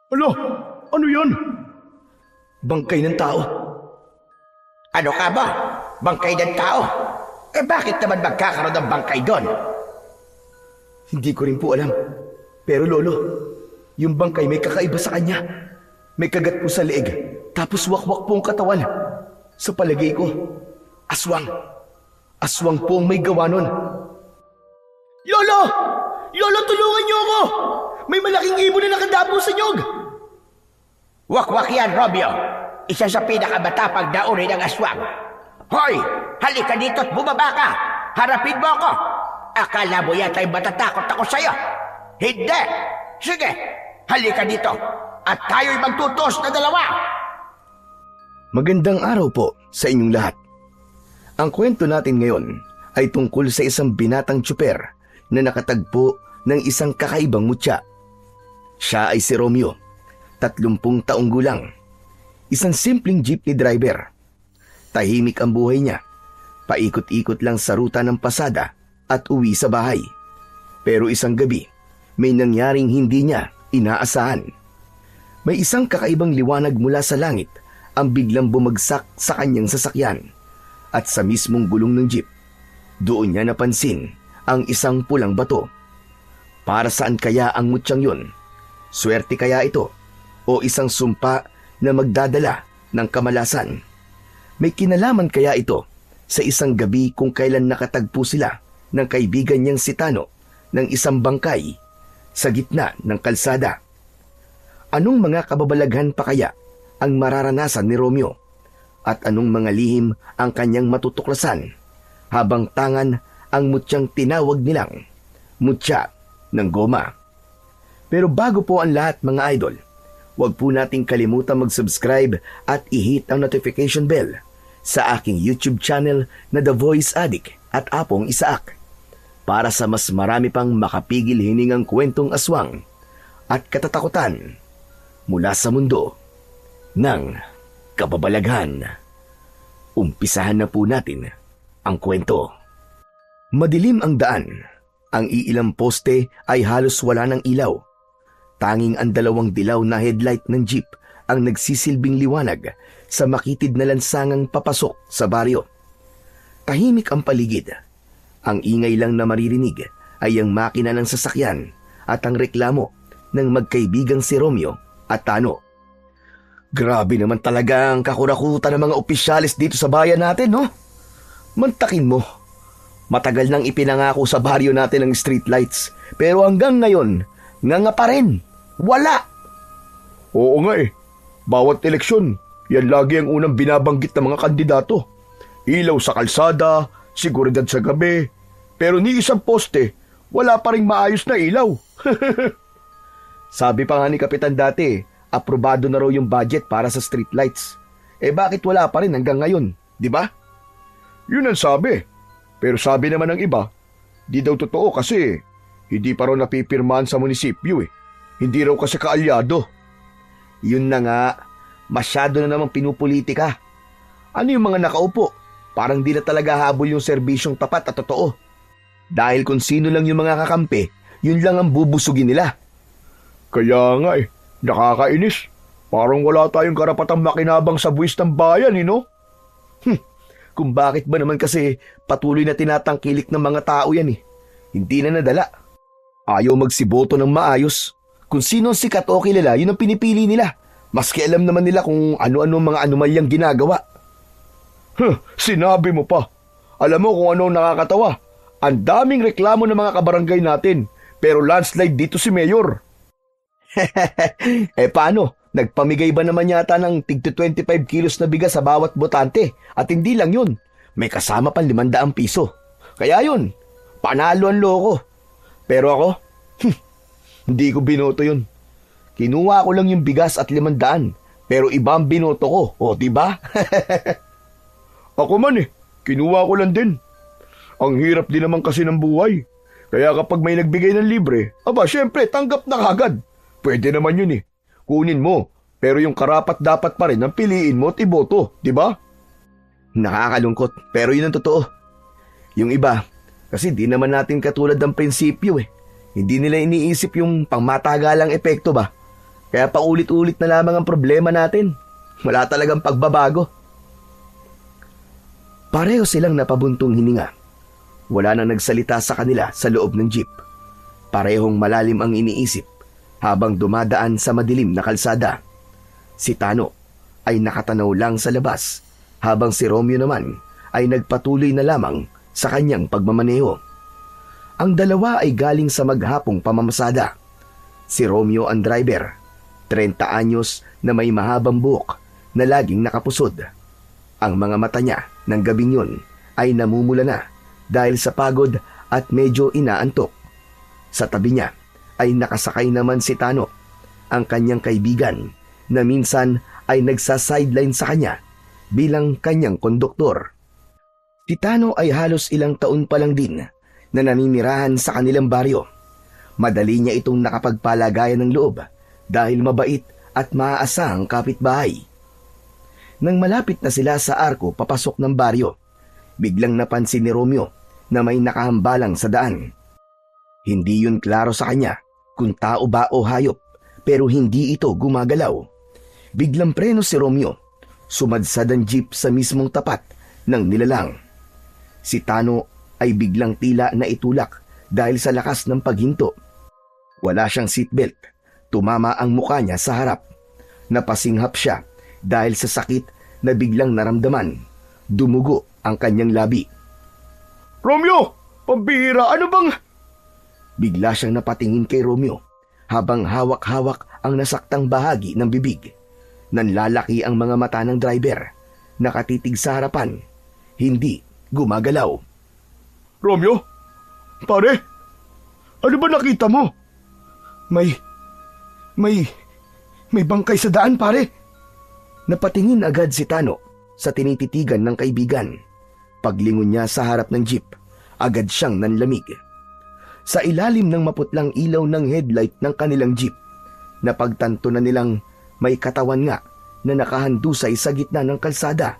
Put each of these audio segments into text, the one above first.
Alo, ano yan? Bangkay ng tao. Ano ka ba? Bangkay ng tao? Bakit naman magkakaroon ng bangkay doon? Hindi ko rin po alam. Pero lolo, yung bangkay may kakaiba sa kanya. May kagat po sa leeg, tapos wakwak po ang katawan. Sa palagay ko, aswang. Aswang po ang may gawa nun. Lolo! Lolo, tulungan niyo ako! May malaking ibon na nakadapo sa nyog! Wakwak yan, Romeo. Isa sa pinakamatapang na uri ng aswang. Hoy! Halika dito at bumaba ka! Harapin mo ako! Akala mo yata'y matatakot ako sa'yo? Hindi! Sige! Halika dito! At tayo'y magtutos na dalawa! Magandang araw po sa inyong lahat. Ang kwento natin ngayon ay tungkol sa isang binatang tsuper na nakatagpo ng isang kakaibang mutya. Siya ay si Romeo, 30 taong gulang. Isang simpleng jeepney driver. Tahimik ang buhay niya. Paikot-ikot lang sa ruta ng pasada at uwi sa bahay. Pero isang gabi, may nangyaring hindi niya inaasahan. May isang kakaibang liwanag mula sa langit ang biglang bumagsak sa kanyang sasakyan. At sa mismong gulong ng jeep, doon niya napansin ang isang pulang bato. Para saan kaya ang mutyang yun? Swerte kaya ito? O isang sumpa na magdadala ng kamalasan? May kinalaman kaya ito sa isang gabi kung kailan nakatagpo sila ng kaibigan niyang si Tano ng isang bangkay sa gitna ng kalsada? Anong mga kababalaghan pa kaya ang mararanasan ni Romeo? At anong mga lihim ang kanyang matutuklasan habang tangan ang mutyang tinawag nilang mutya ng goma? Pero bago po ang lahat mga idol, huwag po nating kalimutan mag-subscribe at i-hit ang notification bell sa aking YouTube channel na The Voice Addict at Apong Isaak para sa mas marami pang makapigil hiningang kwentong aswang at katatakutan mula sa mundo ng kababalaghan. Umpisahan na po natin ang kwento. Madilim ang daan. Ang iilang poste ay halos wala ng ilaw. Tanging ang 2 dilaw na headlight ng jeep ang nagsisilbing liwanag sa makitid na lansangang papasok sa baryo. Tahimik ang paligid. Ang ingay lang na maririnig ay ang makina ng sasakyan at ang reklamo ng magkaibigang si Romeo at Tano. Grabe naman talaga ang kakurakutan ng mga opisyalis dito sa bayan natin, no? Mantakin mo. Matagal nang ipinangako sa baryo natin ang street lights, pero hanggang ngayon, nga pa rin. Wala! Oo nga eh. Bawat eleksyon, yan lagi ang unang binabanggit ng mga kandidato. Ilaw sa kalsada, seguridad sa gabi, pero ni isang poste, wala pa ring maayos na ilaw. Sabi pa nga ni Kapitan dati, aprobado na raw yung budget para sa street lights. Bakit wala pa rin hanggang ngayon, di ba? Yun ang sabi. Pero sabi naman ng iba, di daw totoo kasi hindi pa raw napipirmahan sa munisipyo eh. Hindi raw kasi kaalyado. Yun na nga, masyado na namang pinupolitika. Ano yung mga nakaupo? Parang di na talaga habol yung serbisyong tapat at totoo. Dahil kung sino lang yung mga kakampi, yun lang ang bubusugin nila. Kaya nga eh, nakakainis. Parang wala tayong karapatang makinabang sa buwis ng bayan, no? Kung bakit ba naman kasi patuloy na tinatangkilik ng mga tao yan eh. Hindi na nadala. Ayaw magsiboto ng maayos. Kung sino ang sikat o kilala, yun ang pinipili nila. Maski alam naman nila kung ano-ano mga anomalyang ginagawa. Sinabi mo pa. Alam mo kung ano nakakatawa. Ang daming reklamo ng mga kabarangay natin. Pero landslide dito si Mayor. Paano? Nagpamigay ba naman yata ng tig 25 kilos na bigas sa bawat botante? At hindi lang yun, may kasama pang 500 piso. Kaya yun, panalo ang loko. Pero ako, hindi ko binoto yun. Kinuha ko lang yung bigas at 500, pero iba ang binoto ko, o diba? Ako man kinuha ko lang din. Ang hirap din naman kasi ng buhay. Kaya kapag may nagbigay ng libre, syempre tanggap na kagad. Pwede naman yun kunin mo, pero yung karapat dapat pa rin ang piliin mo at iboto, di ba? Nakakalungkot, pero yun ang totoo. Yung iba, kasi di naman natin katulad ng prinsipyo Hindi nila iniisip yung pangmatagalang epekto ba? Kaya paulit-ulit na lamang ang problema natin. Wala talagang pagbabago. Pareho silang napabuntong hininga. Wala nang nagsalita sa kanila sa loob ng jeep. Parehong malalim ang iniisip habang dumadaan sa madilim na kalsada. Si Tano ay nakatanaw lang sa labas habang si Romeo naman ay nagpatuloy na lamang sa kanyang pagmamaneho. Ang dalawa ay galing sa maghapong pamamasada. Si Romeo ang driver, 30 anyos na may mahabang buhok na laging nakapusod. Ang mga mata niya ng gabing yun ay namumula na dahil sa pagod at medyo inaantok. Sa tabi niya ay nakasakay naman si Tano, ang kanyang kaibigan na minsan ay nagsa-sideline sa kanya bilang kanyang konduktor. Si Tano ay halos ilang taon pa lang din na naninirahan sa kanilang baryo. Madali niya itong nakapagpalagayan ng loob dahil mabait at maaasahang kapitbahay. Nang malapit na sila sa arko papasok ng baryo, biglang napansin ni Romeo na may nakahambalang sa daan. Hindi yun klaro sa kanya kung tao ba o hayop, pero hindi ito gumagalaw. Biglang preno si Romeo, sumadsad ang jeep sa mismong tapat ng nilalang. Si Tano ay biglang tila na itulak dahil sa lakas ng paghinto. Wala siyang seatbelt, tumama ang mukha niya sa harap. Napasinghap siya dahil sa sakit na biglang naramdaman. Dumugo ang kanyang labi. Romeo! Pambihira! Ano bang... Bigla siyang napatingin kay Romeo habang hawak-hawak ang nasaktang bahagi ng bibig. Nanlalaki ang mga mata ng driver. Nakatitig sa harapan. Hindi gumagalaw. Romeo? Pare? Ano ba nakita mo? May bangkay sa daan, pare. Napatingin agad si Tano sa tinititigan ng kaibigan. Paglingon niya sa harap ng jeep, agad siyang nanlamig. Sa ilalim ng maputlang ilaw ng headlight ng kanilang jeep, napagtanto na nilang may katawan nga na nakahandusay sa gitna ng kalsada.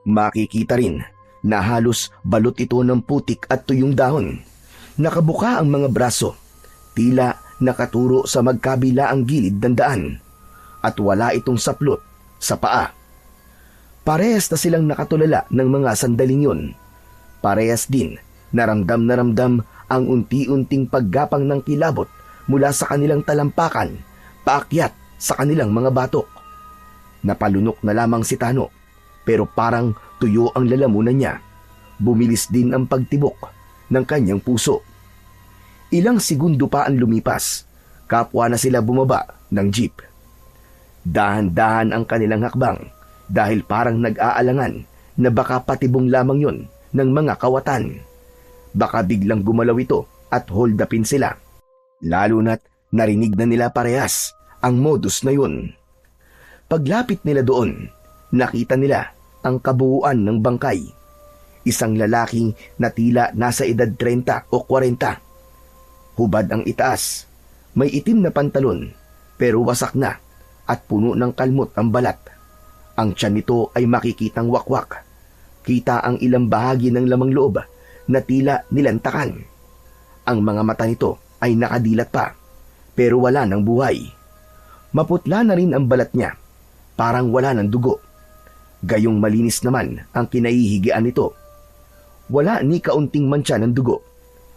Makikita rin na halos balot ito ng putik at tuyong dahon. Nakabuka ang mga braso, tila nakaturo sa magkabila ang gilid ng daan, at wala itong saplot sa paa. Parehas na silang nakatulala ng mga sandaling yun. Parehas din naramdam ang unti-unting paggapang ng kilabot mula sa kanilang talampakan, paakyat sa kanilang mga batok. Napalunok na lamang si Tano, pero parang tuyo ang lalamunan niya. Bumilis din ang pagtibok ng kanyang puso. Ilang segundo pa ang lumipas, kapwa na sila bumaba ng jeep. Dahan-dahan ang kanilang hakbang dahil parang nag-aalangan na baka patibong lamang yon ng mga kawatan. Baka biglang gumalaw ito at hold upin sila. Lalo na't narinig na nila parehas ang modus na yun. Paglapit nila doon, nakita nila ang kabuuan ng bangkay. Isang lalaki na tila nasa edad 30 o 40. Hubad ang itaas, may itim na pantalon pero wasak na at puno ng kalmot ang balat. Ang tiyan nito ay makikitang wakwak. Kita ang ilang bahagi ng lamang loob na tila nilantakan. Ang mga mata nito ay nakadilat pa, pero wala ng buhay. Maputla na rin ang balat niya, parang wala ng dugo. Gayong malinis naman ang kinaihigian nito. Wala ni kaunting mantsa ng dugo,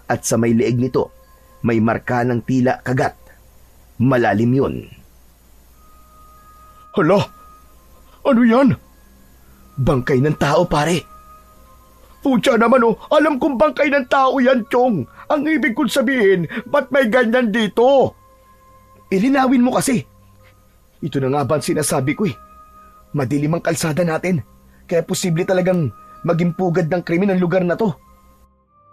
at sa may leeg nito, may marka ng tila kagat. Malalim yun. Hala! Ano yan? Bangkay ng tao, pare. Pucha naman oh, alam kong bangkay ng tao yan, Chong. Ang ibig kong sabihin, ba't may ganyan dito? Ilinawin mo kasi. Ito na nga ba ang sinasabi ko eh. Madilim ang kalsada natin, kaya posible talagang maging pugad ng krimen ang lugar na to.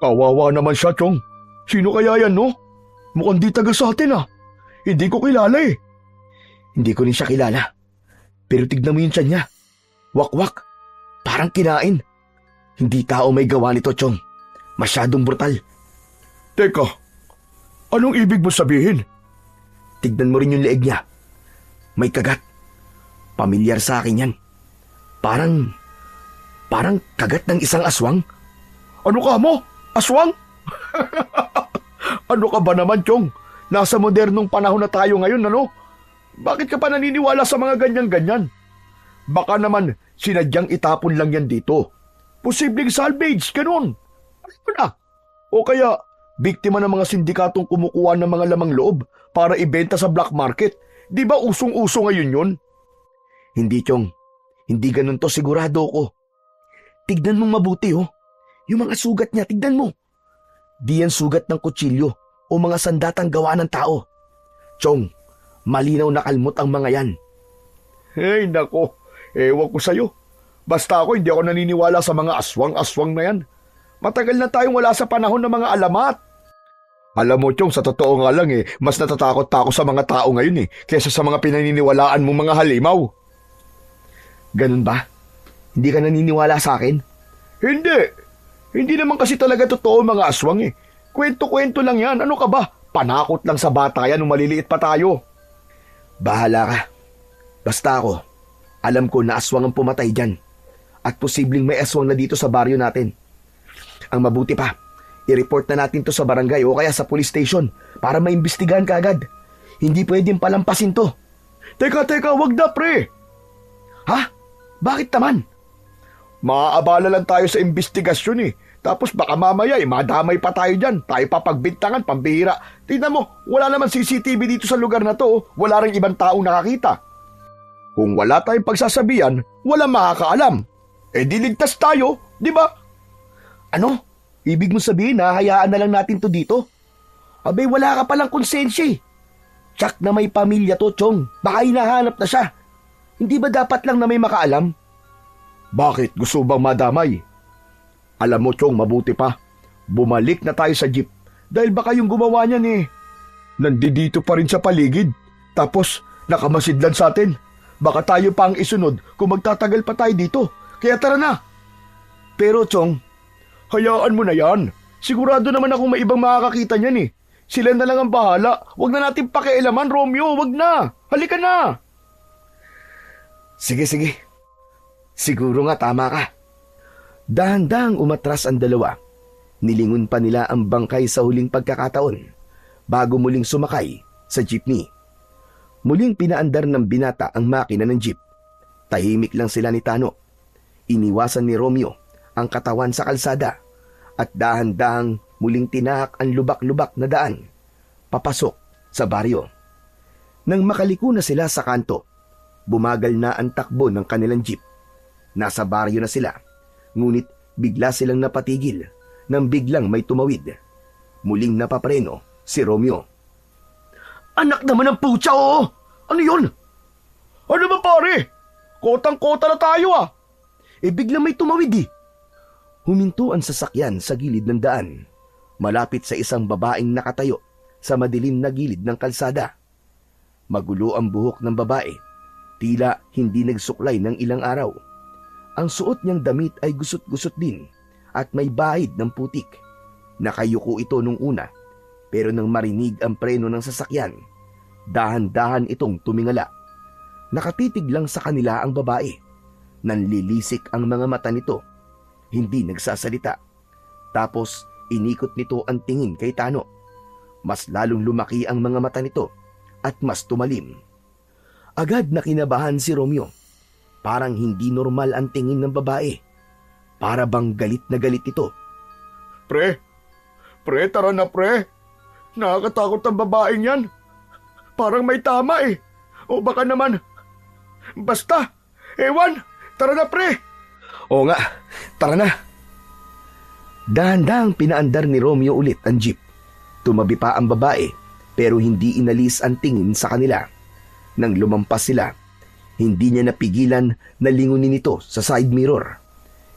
Kawawa naman siya, Chong. Sino kaya yan, no? Mukhang di taga sa atin, ah. Hindi ko kilala eh. Hindi ko rin siya kilala. Pero tignan mo yung tiyan niya. Wakwak. Parang kinain. Hindi tao may gawa nito, Chong. Masyadong brutal. Teka, anong ibig mo sabihin? Tignan mo rin yung leeg niya. May kagat. Pamilyar sa akin yan. Parang kagat ng isang aswang. Ano ka mo? Aswang? Ano ka ba naman, Chong? Nasa modernong panahon na tayo ngayon, ano? Bakit ka pa naniniwala sa mga ganyan-ganyan? Baka naman sinadyang itapon lang yan dito. Posibleng salvage, ganun. Ano na? O kaya, biktima ng mga sindikatong kumukuha ng mga lamang loob para ibenta sa black market. Di ba usong-uso ngayon yun? Hindi, Chong. Hindi ganun to, sigurado ko. Tignan mong mabuti, oh. Yung mga sugat niya, tignan mo. Di yan sugat ng kutsilyo o mga sandatang gawa ng tao. Chong, malinaw na kalmot ang mga yan. Hey, nako. Ewan ko sa'yo. Basta ako, hindi ako naniniwala sa mga aswang-aswang na yan. Matagal na tayong wala sa panahon ng mga alamat. Alam mo, Chong, sa totoo nga lang mas natatakot pa ako sa mga tao ngayon kesa sa mga pinaniniwalaan mong mga halimaw. Ganun ba? Hindi ka naniniwala sa akin? Hindi. Hindi naman kasi talaga totoo mga aswang Kwento-kwento lang yan. Ano ka ba? Panakot lang sa bata yan nung maliliit pa tayo. Bahala ka. Basta ako, alam ko na aswang ang pumatay dyan. At posibleng may aswang na dito sa baryo natin. Ang mabuti pa, i-report na natin to sa barangay o kaya sa police station para maimbestigahan ka agad. Hindi pwedeng palampasin to. Teka, wag na pre. Ha? Bakit naman? Maaabala lang tayo sa investigasyon Tapos baka mamaya madamay pa tayo dyan. Tayo pa pagbintangan, pambihira. Tingnan mo, wala naman CCTV dito sa lugar na to. Wala ring ibang taong nakakita. Kung wala tayong pagsasabihan, walang makakaalam. Diligtas tayo, di ba? Ano? Ibig mo sabihin na hayaan na lang natin to dito? Abay, wala ka palang konsensya Tsak na may pamilya to, Chong. Baka hinahanap na siya. Hindi ba dapat lang na may makaalam? Bakit? Gusto bang madamay? Alam mo, Chong, mabuti pa. Bumalik na tayo sa jeep dahil baka yung gumawa niyan nandito pa rin sa paligid. Tapos, nakamasidlan sa atin. Baka tayo pa ang isunod kung magtatagal pa tayo dito. Kaya tara na. Pero, Chong, hayaan mo na yan. Sigurado naman akong may ibang makakakita niyan Sila na lang ang bahala. Huwag na natin pakialaman, Romeo. Huwag na. Halika na. Sige. Siguro nga tama ka. Dahan-dahang umatras ang dalawa. Nilingon pa nila ang bangkay sa huling pagkakataon bago muling sumakay sa jeepney. Muling pinaandar ng binata ang makina ng jeep. Tahimik lang sila ni Tano. Iniwasan ni Romeo ang katawan sa kalsada at dahan-dahang muling tinahak ang lubak-lubak na daan papasok sa baryo. Nang makaliko na sila sa kanto, bumagal na ang takbo ng kanilang jeep. Nasa baryo na sila, ngunit bigla silang napatigil nang biglang may tumawid. Muling napapreno si Romeo. Anak naman ng putya, oo! Ano yun? Ano ba pare? Kotang-kota na tayo biglang may tumawid Huminto ang sasakyan sa gilid ng daan, malapit sa isang babaeng nakatayo sa madilim na gilid ng kalsada. Magulo ang buhok ng babae, tila hindi nagsuklay ng ilang araw. Ang suot niyang damit ay gusot-gusot din at may bahid ng putik. Nakayuko ito nung una, pero nang marinig ang preno ng sasakyan, dahan-dahan itong tumingala. Nakatitig lang sa kanila ang babae. Nanlilisik ang mga mata nito. Hindi nagsasalita. Tapos inikot nito ang tingin kay Tano. Mas lalong lumaki ang mga mata nito at mas tumalim. Agad na kinabahan si Romeo. Parang hindi normal ang tingin ng babae. Para bang galit na galit ito. Pre, tara na pre. Nakakatakot ang babaeng yan. Parang may tama O baka naman. Basta, ewan, tara na pre. Oo nga, tara na. Dahan-dahang pinaandar ni Romeo ulit ang jeep. Tumabi pa ang babae pero hindi inalis ang tingin sa kanila. Nang lumampas sila, hindi niya napigilan na lingunin ito sa side mirror.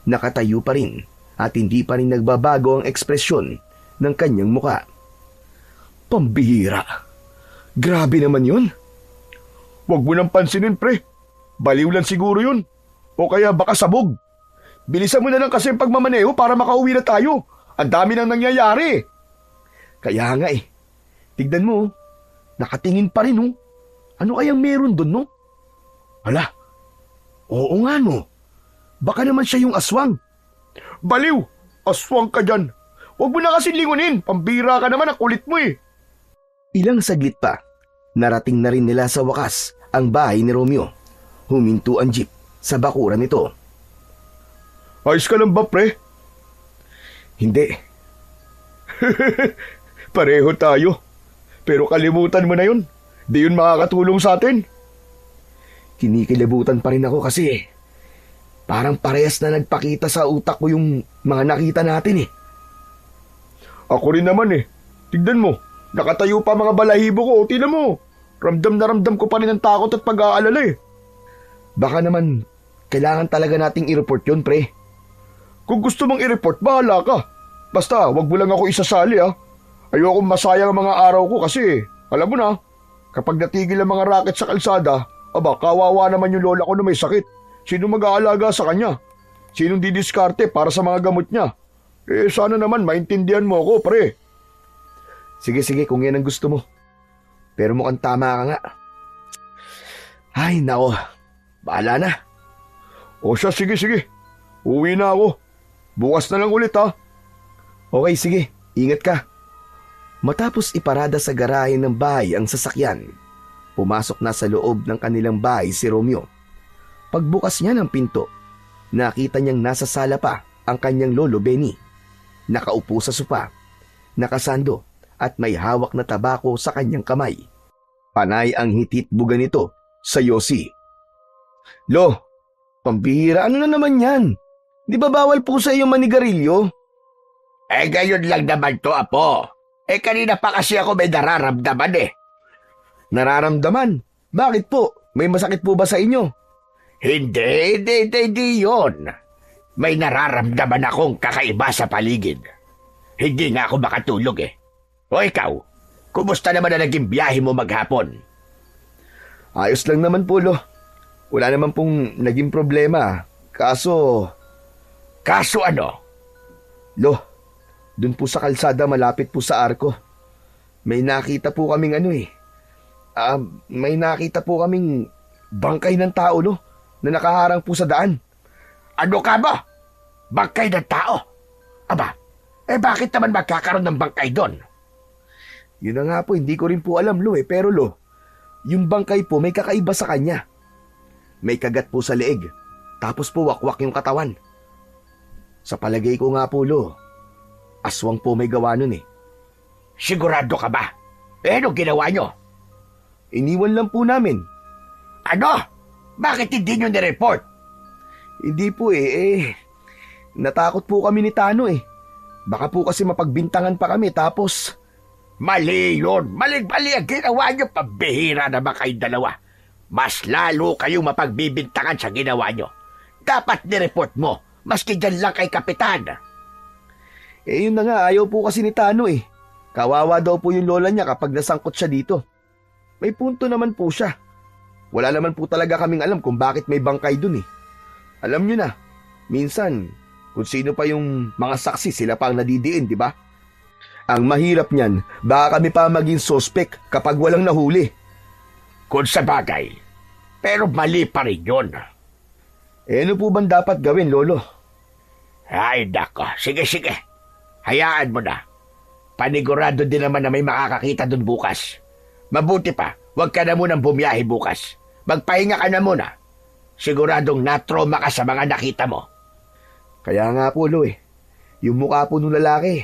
Nakatayo pa rin at hindi pa rin nagbabago ang ekspresyon ng kanyang muka. Pambihira. Grabe naman yun. Huwag mo nang pansinin pre. Baliw lang siguro yun. O kaya baka sabog. Bilisan mo na lang kasi ang pagmamaneho para makauwi na tayo. Ang dami nang nangyayari. Kaya nga Tignan mo, nakatingin pa rin Ano kayang meron dun Hala, oo nga Baka naman siya yung aswang. Baliw, aswang ka dyan. Huwag mo na kasi lingunin. Pambira ka naman, ang kulit mo Ilang saglit pa, Narating na rin nila sa wakas ang bahay ni Romeo. Huminto ang jeep sa bakuran nito. Ayos ka lang ba, pre? Hindi. Pareho tayo. Pero kalimutan mo na yun. Di yun makakatulong sa atin. Kinikilabutan pa rin ako kasi parang parehas na nagpakita sa utak ko yung mga nakita natin eh. Ako rin naman eh. Tignan mo, nakatayo pa mga balahibo ko. Tignan mo, ramdam na ramdam ko pa rin ang takot at pag-aalala eh. Baka naman kailangan talaga nating i-report yun, pre. Kung gusto mong i-report, bahala ka. Basta, wag mo lang ako isasali ah. Ayokong masayang ang mga araw ko kasi, alam mo na, kapag natigil ang mga racket sa kalsada, aba, kawawa naman yung lola ko na may sakit. Sino mag-aalaga sa kanya? Sinong didiskarte para sa mga gamot niya? Eh, sana naman maintindihan mo ako, pre. Sige, kung yan ang gusto mo. Pero mukhang tama ka nga. Ay, nako. Bahala na. O siya, sige. Uwi na ako. Bukas na lang ulit ha. Okay, sige. Ingat ka. Matapos iparada sa garahe ng bahay ang sasakyan, pumasok na sa loob ng kanilang bahay si Romeo. Pagbukas niya ng pinto, nakita niyang nasa sala pa ang kanyang lolo Benny. Nakaupo sa sopa, nakasando at may hawak na tabako sa kanyang kamay. Panay ang hititbugan nito sa yosi. Lo, pambihira, ano na naman yan? Di ba bawal po sa iyo manigarilyo? Eh, gayon lang naman to, apo. Eh, kanina pa kasi ako may nararamdaman eh. Nararamdaman? Bakit po? May masakit po ba sa inyo? Hindi yun. May nararamdaman akong kakaiba sa paligid. Hindi nga ako makatulog eh. O ikaw, kumusta naman na naging biyahe mo maghapon? Ayos lang naman po, Lo. Wala naman pong naging problema. Kaso ano? Lo, dun po sa kalsada malapit po sa arko. May nakita po kaming may nakita po kaming bangkay ng tao, Lo, na nakaharang po sa daan. Ano ka ba? Bangkay ng tao? Aba, bakit naman magkakaroon ng bangkay doon? Yun na nga po, hindi ko rin po alam, Lo eh. Pero Lo, yung bangkay po may kakaiba sa kanya. May kagat po sa leeg, tapos po wakwak yung katawan. Sa palagay ko nga po, Lo, aswang po may gawa nun eh. Sigurado ka ba? Ano ginawa nyo? Iniwan lang po namin. Ano? Bakit hindi nyo nireport? Hindi po natakot po kami ni Tano eh. Baka po kasi mapagbintangan pa kami tapos... Mali yun. Maling-mali ang ginawa nyo. Pambihira naman kayong dalawa. Mas lalo kayong mapagbibintangan sa ginawa nyo. Dapat nireport mo. Maski dyan lang kay Kapitan. Yun na nga, ayaw po kasi ni Tano eh. Kawawa daw po yung lola niya kapag nasangkot siya dito. May punto naman po siya. Wala naman po talaga kaming alam kung bakit may bangkay dun eh. Alam nyo na, minsan, kung sino pa yung mga saksi, sila pa ang nadidiin, di ba? Ang mahirap niyan, baka kami pa maging sospek kapag walang nahuli. Kung sa bagay, pero mali pa rin yun. Ano po bang dapat gawin, Lolo? Ay, nako. Sige. Hayaan mo na. Panigurado din naman na may makakakita dun bukas. Mabuti pa, huwag ka na munang bumiyahe bukas. Magpahinga ka na muna. Siguradong na-trauma ka sa mga nakita mo. Kaya nga po, Lo eh. Yung mukha po nung lalaki,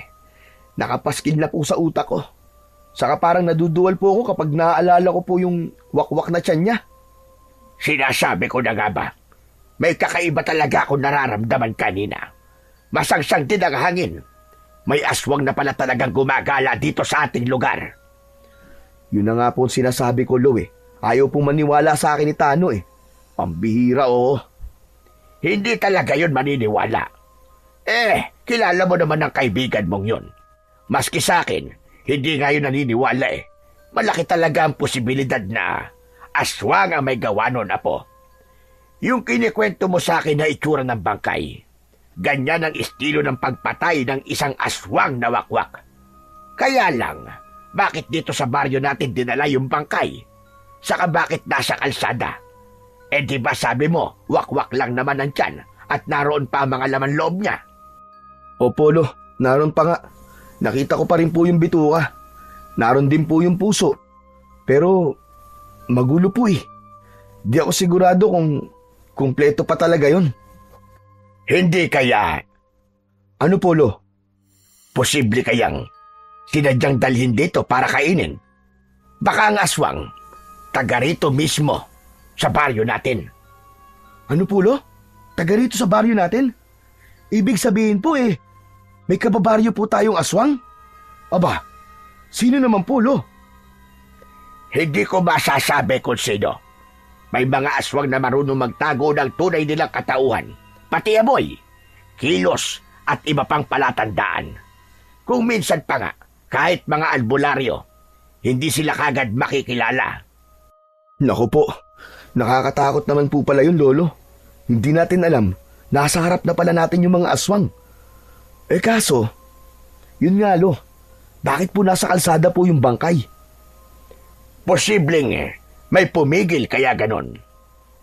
nakapaskil na po sa utak ko. Saka parang naduduwal po ako kapag naaalala ko po yung wakwak na tiyan niya. Sinasabi ko na nga ba, may kakaiba talaga akong nararamdaman kanina. Masangsang din ang hangin. May aswang na pala talagang gumagala dito sa ating lugar. Yun na nga po sinasabi ko, Lo eh. Ayaw pong maniwala sa akin ni Tano eh. Pambihira, oo. Hindi talaga yun maniniwala. Kilala mo naman ang kaibigan mong yun. Maski sa akin, hindi nga yun naniniwala eh. Malaki talaga ang posibilidad na aswang ang may gawa nun, apo. Yung kinikwento mo sa akin na itsura ng bangkay, ganyan ang estilo ng pagpatay ng isang aswang na wakwak. Kaya lang, bakit dito sa baryo natin dinala yung bangkay? Saka bakit nasa kalsada? Di ba sabi mo, wakwak lang naman ang tiyan at naroon pa ang mga laman loob niya? Opo, Lo, naroon pa nga. Nakita ko pa rin po yung bituka. Naroon din po yung puso. Pero magulo po eh. Di ako sigurado kung kumpleto pa talaga yon. Hindi kaya Ano po, Lo? posible kayang sinadyang dalhin dito para kainin? Baka ang aswang, taga rito mismo sa baryo natin. Ano po, Lo? Taga rito sa baryo natin? Ibig sabihin po eh, may kababaryo po tayong aswang? Aba, sino naman po, Lo? Hindi ko masasabi kung sino. May mga aswang na marunong magtago ng tunay nilang katauhan, pati amoy, kilos at iba pang palatandaan. Kung minsan pa nga, kahit mga albularyo, hindi sila kagad makikilala. Naku po, nakakatakot naman po pala yun, Lolo. Hindi natin alam, nasa harap na pala natin yung mga aswang. Eh kaso, yun nga, Lo, bakit po nasa kalsada po yung bangkay? Posibleng may pumigil kaya ganon.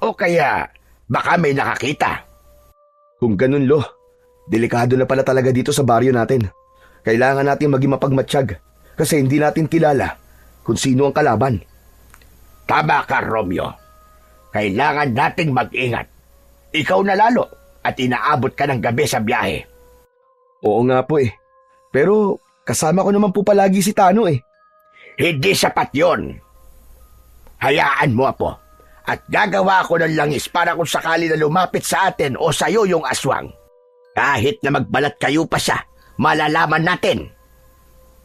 O kaya baka may nakakita. Kung ganun, Lo, delikado na pala talaga dito sa baryo natin. Kailangan natin maging mapagmatsyag kasi hindi natin kilala kung sino ang kalaban. Tama ka, Romeo. Kailangan nating mag-ingat. Ikaw na lalo at inaabot ka ng gabi sa biyahe. Oo nga po eh. Pero kasama ko naman po palagi si Tano eh. Hindi sapat yon. Hayaan mo, Apo. At gagawa ako ng langis para kung sakali na lumapit sa atin o sa'yo yung aswang. Kahit na magbalat kayo pa siya, malalaman natin.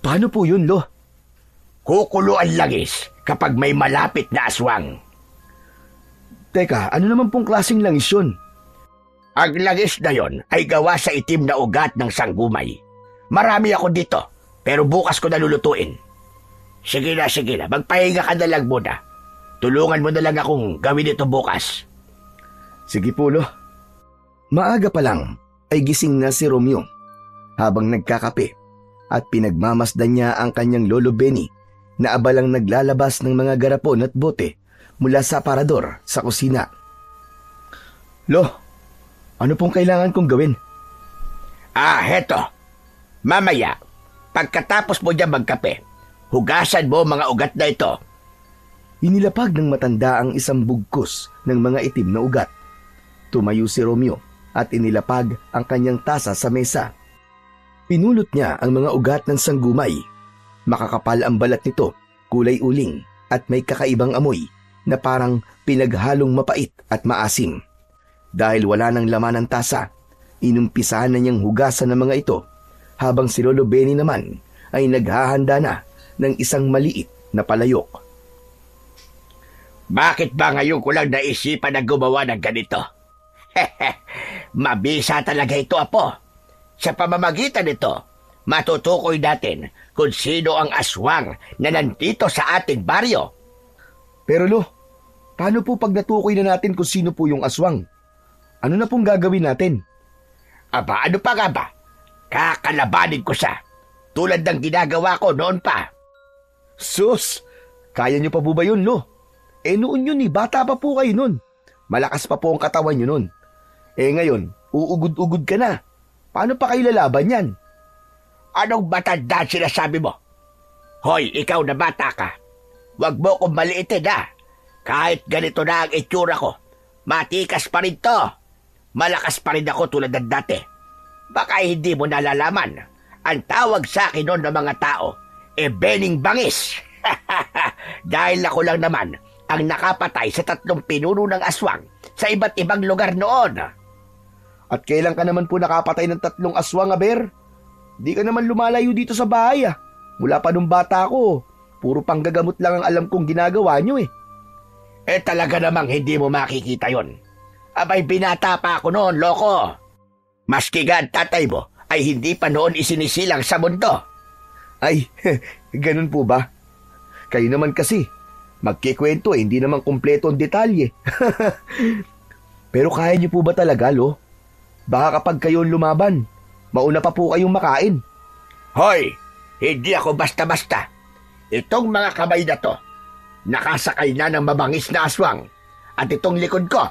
Paano po yun, Lo? Kukulo ang langis kapag may malapit na aswang. Teka, ano naman pong klaseng langis yun? Ang langis na yon ay gawa sa itim na ugat ng sanggumay. Marami ako dito, pero bukas ko nalulutuin. Sige na, magpahinga ka na lang muna. Tulungan mo na lang akong gawin ito bukas. Sige po, Lo. Maaga pa lang ay gising na si Romeo habang nagkakape at pinagmamasdan niya ang kanyang lolo Benny na abalang naglalabas ng mga garapon at bote mula sa aparador sa kusina. Lo, ano pong kailangan kong gawin? Heto. Mamaya, pagkatapos mo dyan magkape, hugasan mo mga ugat na ito. Inilapag ng matanda ang isang bugkos ng mga itim na ugat. Tumayo si Romeo at inilapag ang kanyang tasa sa mesa. Pinulot niya ang mga ugat ng sanggumay. Makakapal ang balat nito, kulay uling at may kakaibang amoy na parang pinaghalong mapait at maasim. Dahil wala nang laman ang tasa, inumpisahan na niyang hugasan ng mga ito habang si Lolo Benny naman ay naghahanda na ng isang maliit na palayok. Bakit ba ngayon ko lang naisipan na gumawa ng ganito? Mabisa talaga ito, Apo. Sa pamamagitan nito, matutukoy natin kung sino ang aswang na nandito sa ating baryo. Pero Lo, paano po pag natukoy na natin kung sino po yung aswang? Ano na pong gagawin natin? Aba, ano pa nga ba? Kakalabanin ko siya, tulad ng ginagawa ko noon pa. Sus! Kaya niyo pa po ba yun, Lo? Noon yun bata pa po kayo nun. Malakas pa po ang katawan niyo nun. Ngayon, uugod-ugod ka na. Paano pa kayo lalaban yan? Anong matanda sinasabi mo? Hoy, ikaw na bata ka. Huwag mo kong maliitin, ha? Kahit ganito na ang itsura ko, matikas pa rin to. Malakas pa rin ako tulad ng dati. Baka hindi mo nalalaman. Ang tawag sa akin noon ng mga tao, Bening Bangis. Dahil ako lang naman ang nakapatay sa 3 pinuno ng aswang sa iba't ibang lugar noon. At kailan ka naman po nakapatay ng 3 aswang, Aber? Di ka naman lumalayo dito sa bahay, ah. Mula pa nung bata ko, puro panggagamot lang ang alam kong ginagawa nyo, eh. Talaga namang hindi mo makikita yon. Abay, binata pa ako noon, loko. Maski nga ang tatay mo ay hindi pa noon isinisilang sa mundo. Ay, ganun po ba? Kayo naman kasi, magkikwento hindi naman kumpleto ang detalye. Pero kaya niyo po ba talaga, Lo? Baka kapag kayo lumaban, mauna pa po kayong makain. Hoy, hindi ako basta-basta. Itong mga kamay na to, nakasakay na ng mabangis na aswang. At itong likod ko,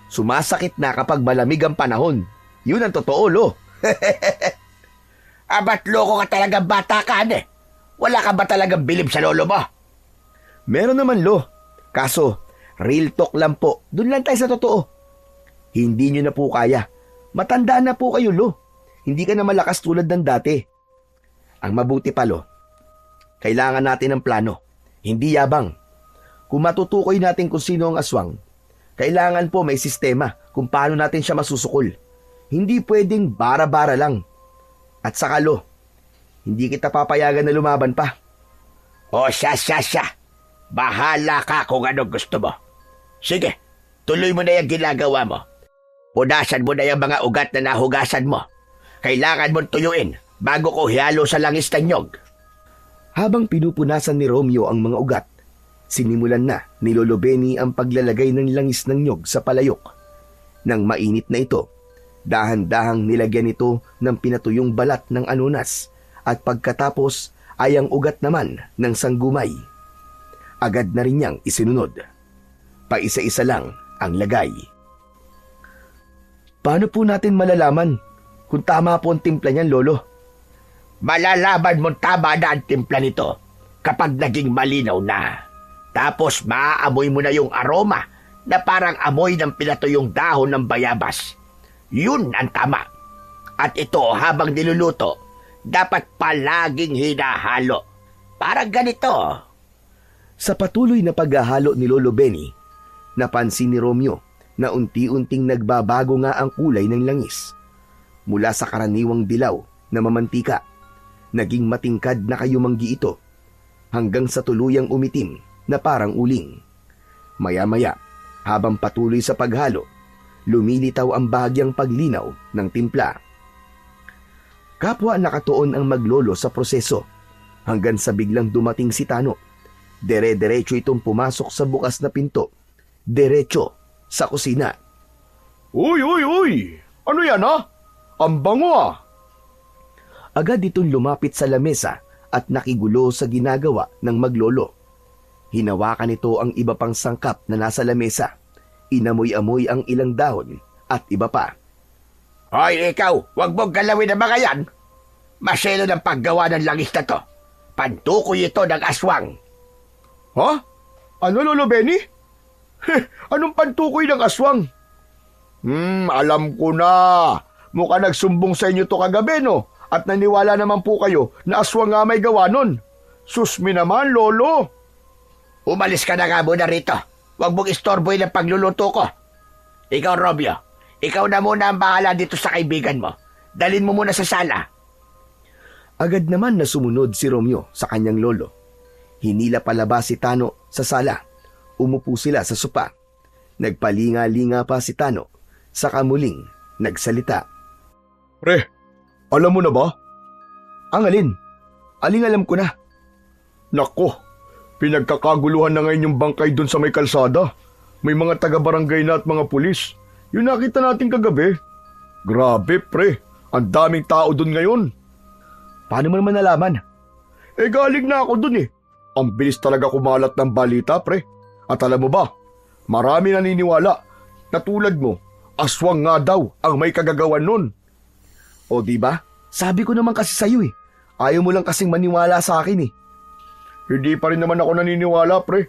sumasakit na kapag malamig ang panahon. Yun ang totoo, Lo. Abat loko ka talaga bata ka, Wala ka ba talagang bilib sa lolo mo? Meron naman, Lo. Kaso, real talk lang po. Doon lang tayo sa totoo. Hindi nyo na po kaya. Matanda na po kayo, Lo. Hindi ka na malakas tulad ng dati. Ang mabuti pa, Lo, kailangan natin ng plano. Hindi yabang. Kung matutukoy natin kung sino ang aswang, kailangan po may sistema kung paano natin siya masusukol. Hindi pwedeng bara-bara lang. At saka, Lo, hindi kita papayagan na lumaban pa. O siya. Bahala ka kung anong gusto mo. Sige, tuloy mo na yung ginagawa mo. Punasan mo na yung mga ugat na nahugasan mo. Kailangan mong tuyuin bago ko hiyalo sa langis ng nyog. Habang pinupunasan ni Romeo ang mga ugat, sinimulan na ni Lolo Benny ang paglalagay ng langis ng nyog sa palayok. Nang mainit na ito, dahan-dahang nilagyan ito ng pinatuyong balat ng anunas at pagkatapos ay ang ugat naman ng sanggumay. Agad na rin niyang isinunod. Paisa-isa lang ang lagay. Paano po natin malalaman kung tama po ang timpla niyan, Lolo? Malalaman mong tama na ang timpla nito kapag naging malinaw na. Tapos maaamoy mo na yung aroma na parang amoy ng pinatuyong dahon ng bayabas. Yun ang tama. At ito habang niluluto, dapat palaging hinahalo. Parang ganito. Sa patuloy na paghahalo ni Lolo Benny, napansin ni Romeo na unti-unting nagbabago nga ang kulay ng langis. Mula sa karaniwang dilaw na mamantika, naging matingkad na kayumanggi ito hanggang sa tuluyang umitim na parang uling. Maya-maya, habang patuloy sa paghalo, lumilitaw ang bahagyang paglinaw ng timpla. Kapwa nakatuon ang maglolo sa proseso hanggang sa biglang dumating si Tano. Dire-diretso itong pumasok sa bukas na pinto. Diretso sa kusina. Uy! Ano yan, ha? Ang bango, ah! Agad itong lumapit sa lamesa at nakigulo sa ginagawa ng maglolo. Hinawakan ito ang iba pang sangkap na nasa lamesa. Inamoy-amoy ang ilang dahon at iba pa. Hoy, ikaw, wag mong galawin ang mga yan. Maselo ng paggawa ng langis na to. Pantukoy ito ng aswang. Ha? Ano, Lolo Benny? Anong pantukoy ng aswang? Alam ko na. Mukha nagsumbong sa inyo to kagabi, no? At naniwala naman po kayo na aswang nga may gawa nun. Susmi naman, Lolo. Umalis ka na nga muna rito. Huwag mong istorboy ng pagluluto ko. Ikaw, Romeo, ikaw na muna ang bahala dito sa kaibigan mo. Dalin mo muna sa sala. Agad naman na sumunod si Romeo sa kanyang lolo. Hinila palabas si Tano sa sala. Umupo sila sa sopa. Nagpalinga-linga pa si Tano. Saka muling nagsalita. Pre, alam mo na ba? Ang alin? Aling alam ko na. Nako, pinagkakaguluhan na ngayon yung bangkay doon sa may kalsada. May mga taga-barangay na at mga pulis. Yung nakita natin kagabi. Grabe, pre. Ang daming tao doon ngayon. Paano mo naman nalaman? Galing na ako doon, eh. Ang bilis talaga kumalat ng balita, pre. At alam mo ba, marami naniniwala na tulad mo, aswang nga daw ang may kagagawan nun. O di ba? Sabi ko naman kasi sa'yo eh. Ayaw mo lang kasing maniwala sa akin eh. Hindi pa rin naman ako naniniwala, pre.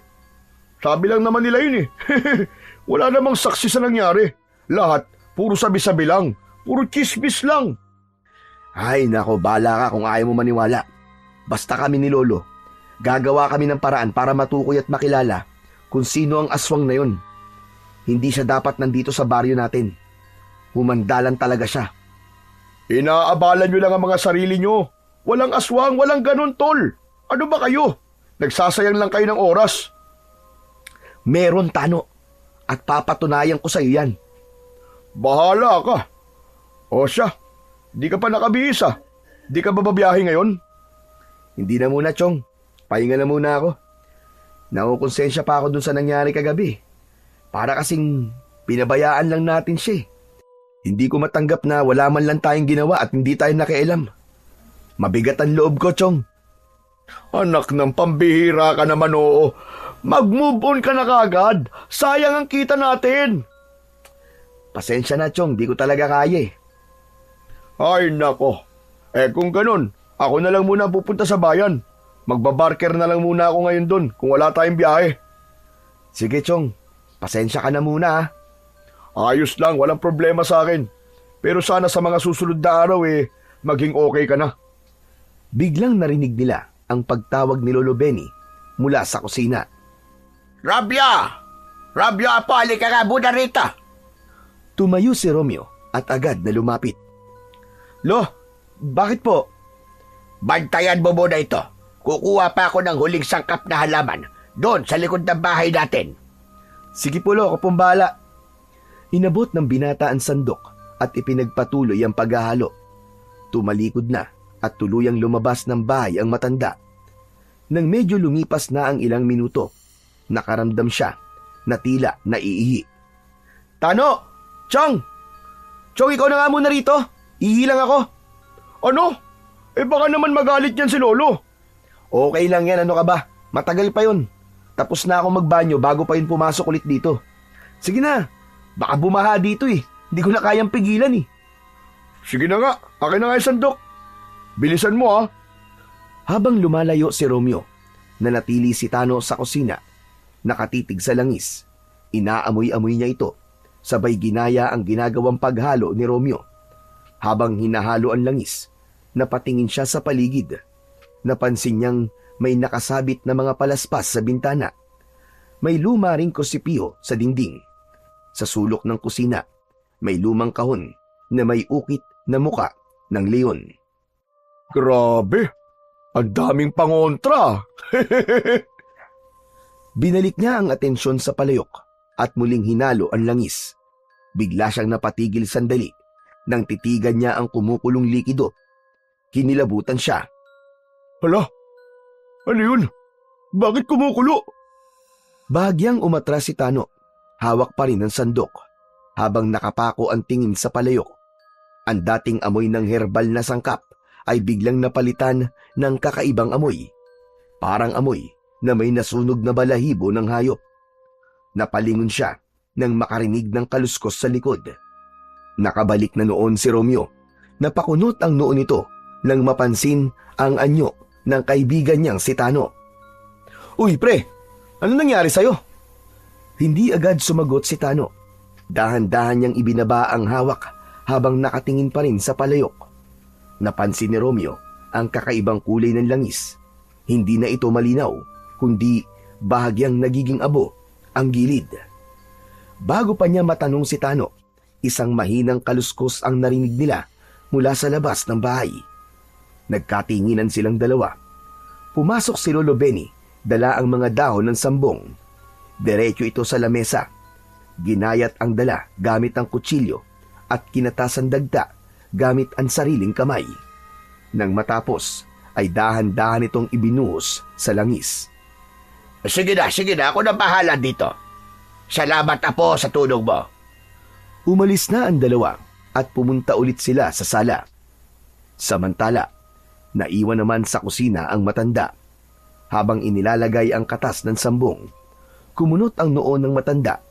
Sabi lang naman nila yun eh. Wala namang saksi sa nangyari. Lahat, puro sabi-sabi lang. Puro chismis lang. Ay nako, bala ka kung ayaw mo maniwala. Basta kami ni Lolo, gagawa kami ng paraan para matukoy at makilala kung sino ang aswang na yun. Hindi siya dapat nandito sa baryo natin. Humandalan talaga siya. Inaabalan nyo lang ang mga sarili nyo. Walang aswang, walang ganun, tol. Ano ba kayo? Nagsasayang lang kayo ng oras. Meron, Tano. At papatunayan ko sa'yo yan. Bahala ka. O siya, di ka pa nakabihis ah. Di ka ba babiyahe ngayon? Hindi na muna, Chong. Pahinga na muna ako. Nakukonsensya pa ako dun sa nangyari kagabi. Para kasing pinabayaan lang natin siya. Hindi ko matanggap na wala man lang tayong ginawa at hindi tayo nakialam. Mabigat ang loob ko, Chong. Anak ng pambihira ka naman, oo. Mag-move on ka na kagad. Sayang ang kita natin. Pasensya na, Chong. Di ko talaga kaya eh. Ay, nako. Kung ganun, ako na lang muna pupunta sa bayan. Magbabarker na lang muna ako ngayon doon kung wala tayong biyahe. Sige, Chong. Pasensya ka na muna ha. Ayos lang, walang problema sa akin. Pero sana sa mga susunod na araw maging okay ka na. Biglang narinig nila ang pagtawag ni Lolo Benny mula sa kusina. Robyo! Robyo, apo, halika nga muna rito. Tumayo si Romeo at agad na lumapit. Lo, bakit po? Bantayan mo muna ito. Kukuha pa ako ng huling sangkap na halaman doon sa likod ng bahay natin. Sige po, Lo, ako pong bahala. Inabot ng binata ang sandok at ipinagpatuloy ang paghahalo. Tumalikod na at tuluyang lumabas ng bahay ang matanda. Nang medyo lumipas na ang ilang minuto, nakaramdam siya na tila naiihi. Tano! Chong! Chong, ikaw na nga muna rito. Ihi lang ako. Ano? Baka naman magalit yan si Lolo. Okay lang yan, ano ka ba? Matagal pa yun. Tapos na ako magbanyo bago pa yun pumasok ulit dito. Sige na, baka bumaha dito Hindi ko na kayang pigilan Sige na nga, akin na nga yung sandok. Bilisan mo ha. Habang lumalayo si Romeo, nanatili si Tano sa kusina. Nakatitig sa langis. Inaamoy-amoy niya ito. Sabay ginaya ang ginagawang paghalo ni Romeo. Habang hinahalo ang langis, napatingin siya sa paligid. Napansin niyang may nakasabit na mga palaspas sa bintana. May luma ring kosipio sa dingding. Sa sulok ng kusina, may lumang kahon na may ukit na muka ng leon. Grabe, ang daming pangontra. Binalik niya ang atensyon sa palayok at muling hinalo ang langis. Bigla siyang napatigil sandali nang titigan niya ang kumukulong likido. Kinilabutan siya. Hala, ano yun? Bakit kumukulo? Bahagyang umatras si Tano. Hawak pa rin ang sandok habang nakapako ang tingin sa palayok. Ang dating amoy ng herbal na sangkap ay biglang napalitan ng kakaibang amoy. Parang amoy na may nasunog na balahibo ng hayop. Napalingon siya nang makarinig ng kaluskos sa likod. Nakabalik na noon si Romeo. Napakunot ang noo nito nang mapansin ang anyo ng kaibigan niyang si Tano. Uy pre, ano nangyari sa'yo? Hindi agad sumagot si Tano. Dahan-dahan niyang ibinaba ang hawak habang nakatingin pa rin sa palayok. Napansin ni Romeo ang kakaibang kulay ng langis. Hindi na ito malinaw, kundi bahagyang nagiging abo ang gilid. Bago pa niya matanong si Tano, isang mahinang kaluskos ang narinig nila mula sa labas ng bahay. Nagkatinginan silang dalawa. Pumasok si Lolo Benny, dala ang mga dahon ng sambong. Diretso ito sa lamesa. Ginayat ang dala gamit ang kutsilyo at kinatasan dagda gamit ang sariling kamay. Nang matapos, ay dahan-dahan itong ibinuhos sa langis. Sige na, ako na bahala dito. Salamat apo sa tulong mo. Umalis na ang dalawa at pumunta ulit sila sa sala. Samantala, naiwan naman sa kusina ang matanda. Habang inilalagay ang katas ng sambong, kumunot ang noo ng matanda.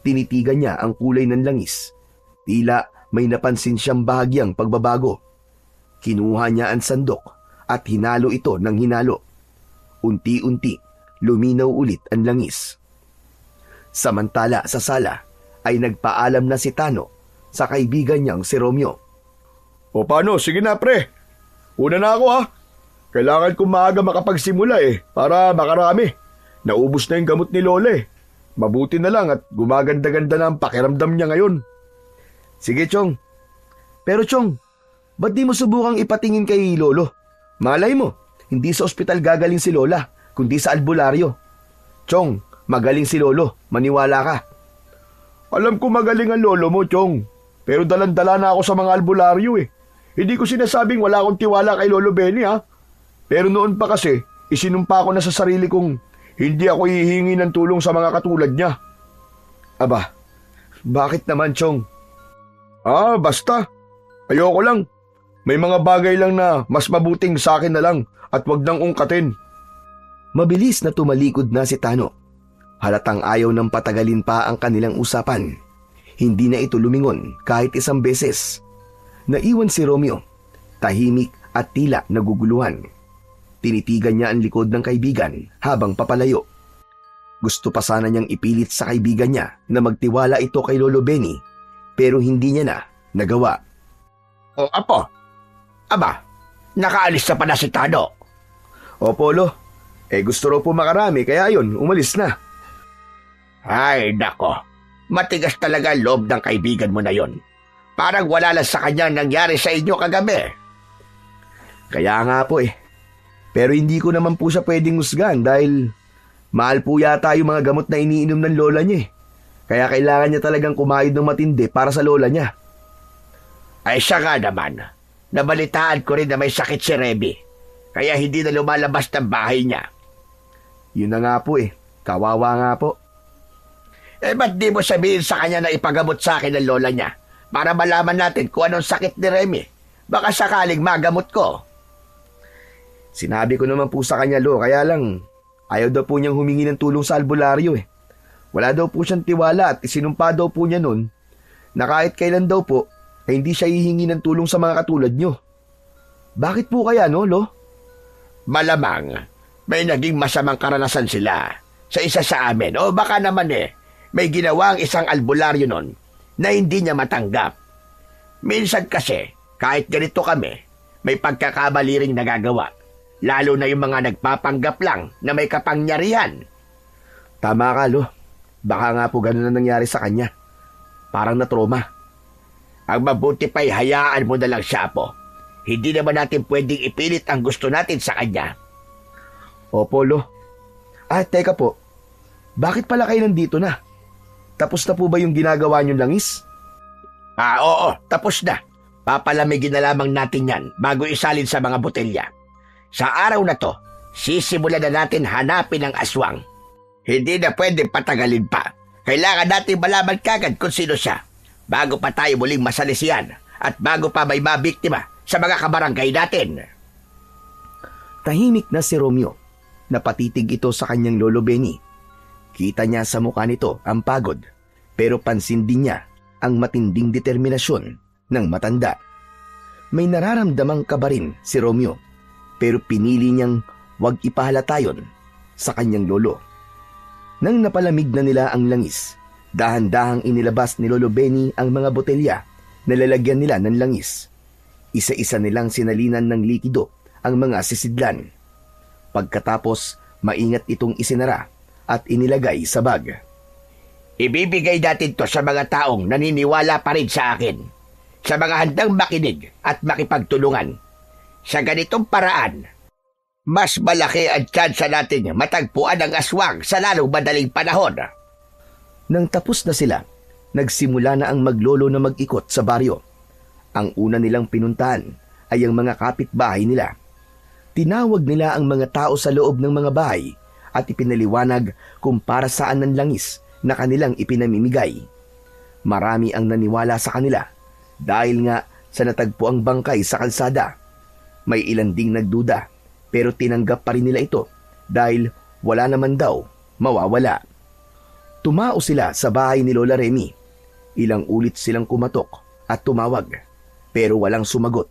Tinitigan niya ang kulay ng langis. Tila may napansin siyang bahagyang pagbabago. Kinuha niya ang sandok at hinalo ito ng hinalo. Unti-unti, luminaw ulit ang langis. Samantala sa sala ay nagpaalam na si Tano sa kaibigan niyang si Romeo. O paano, sige na pre. Una na ako ha. Kailangan kong maaga makapagsimula para makarami. Naubos na yung gamot ni Lola Mabuti na lang at gumaganda-ganda na ang pakiramdam niya ngayon. Sige Chong. Pero Chong, ba't di mo subukang ipatingin kay Lolo? Malay mo, hindi sa ospital gagaling si Lola, kundi sa albularyo. Chong, magaling si Lolo, maniwala ka. Alam ko magaling ang lolo mo, Chong. Pero dalan-dala na ako sa mga albularyo Hindi ko sinasabing wala akong tiwala kay Lolo Benny ha. Pero noon pa kasi, isinumpa ko na sa sarili kong hindi ako hihingi ng tulong sa mga katulad niya. Aba, bakit naman Chong? Basta. Ayoko lang. May mga bagay lang na mas mabuting sa akin na lang at wag nang ungkatin. Mabilis na tumalikod na si Tano. Halatang ayaw ng patagalin pa ang kanilang usapan. Hindi na ito lumingon kahit isang beses. Naiwan si Romeo, tahimik at tila naguguluhan. Tinitigan niya ang likod ng kaibigan habang papalayo. Gusto pa sana niyang ipilit sa kaibigan niya na magtiwala ito kay Lolo Benny, pero hindi niya na nagawa. O apo, aba, nakaalis na pala si Tado. Opo, Lo. Gusto raw po makarami kaya yun, umalis na. Ay, nako. Matigas talaga ang loob ng kaibigan mo na yon. Parang wala lang sa kanya nangyari sa inyo kagabi. Kaya nga po Pero hindi ko naman po siya pwedeng husgan dahil mahal po yata yung mga gamot na iniinom ng lola niya Kaya kailangan niya talagang kumayod ng matindi para sa lola niya. Ay siya nga naman. Nabalitaan ko rin na may sakit si Remy. Kaya hindi na lumalabas ng bahay niya. Yun na nga po Kawawa nga po. Ba't di mo sabihin sa kanya na ipagamot sa akin ng lola niya para malaman natin kung anong sakit ni Remy? Baka sakaling magamot ko. Sinabi ko naman po sa kanya, Lo, kaya lang ayaw daw po niyang humingi ng tulong sa albularyo Wala daw po siyang tiwala at isinumpa daw po niya nun na kahit kailan daw po ay hindi siya hihingi ng tulong sa mga katulad niyo. Bakit po kaya, no, Lo? Malamang may naging masamang karanasan sila sa isa sa amin o baka naman may ginawang isang albularyo nun na hindi niya matanggap. Minsan kasi kahit ganito kami, may pagkakamali ring nagagawa. Lalo na yung mga nagpapanggap lang na may kapangyarihan. Tama ka, Lo. Baka nga po ganun na nangyari sa kanya. Parang na-trauma. Ang mabuti pa'y hayaan mo na lang siya, Apo. Hindi naman natin pwedeng ipilit ang gusto natin sa kanya. Opo, Lo. Teka po. Bakit pala kayo nandito na? Tapos na po ba yung ginagawa niyong langis? Oo, tapos na. Papalamigin na lamang natin yan bago isalin sa mga botelya. Sa araw na to, sisimulan na natin hanapin ang aswang. Hindi na pwedeng patagalin pa. Kailangan natin malaman kagad kung sino siya bago pa tayo muling masalisihan at bago pa may mabiktima sa mga kabarangay natin. Tahimik na si Romeo. Napatitig ito sa kanyang Lolo Benny. Kita niya sa mukha nito ang pagod, pero pansin din niya ang matinding determinasyon ng matanda. May nararamdamang kaba rin si Romeo, pero pinili niyang huwag ipahalata yon sa kanyang lolo. Nang napalamig na nila ang langis, dahan-dahang inilabas ni Lolo Benny ang mga botelya na lalagyan nila ng langis. Isa-isa nilang sinalinan ng likido ang mga sisidlan. Pagkatapos, maingat itong isinara at inilagay sa bag. Ibibigay natin to sa mga taong naniniwala pa rin sa akin, sa mga handang makinig at makipagtulungan. Sa ganitong paraan, mas malaki ang tsansa natin matagpuan ang aswang sa lalong madaling panahon. Nang tapos na sila, nagsimula na ang maglolo na mag-ikot sa baryo. Ang una nilang pinuntahan ay ang mga kapitbahay nila. Tinawag nila ang mga tao sa loob ng mga bahay at ipinaliwanag kung para saan ang langis na kanilang ipinamimigay. Marami ang naniwala sa kanila dahil nga sa natagpuang bangkay sa kalsada. May ilan ding nagduda pero tinanggap pa rin nila ito dahil wala naman daw mawawala. Tumao sila sa bahay ni Lola Remy. Ilang ulit silang kumatok at tumawag pero walang sumagot.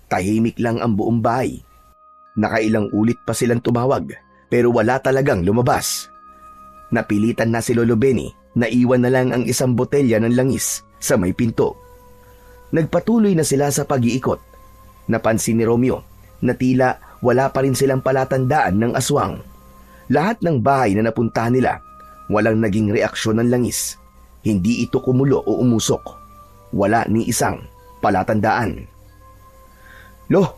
Tahimik lang ang buong bahay. Nakailang ulit pa silang tumawag pero wala talagang lumabas. Napilitan na si Lolo Benny na iwan na lang ang isang botelya ng langis sa may pinto. Nagpatuloy na sila sa pag-iikot. Napansin ni Romeo na tila wala pa rin silang palatandaan ng aswang. Lahat ng bahay na napuntahan nila, walang naging reaksyon ng langis. Hindi ito kumulo o umusok. Wala ni isang palatandaan. Lo,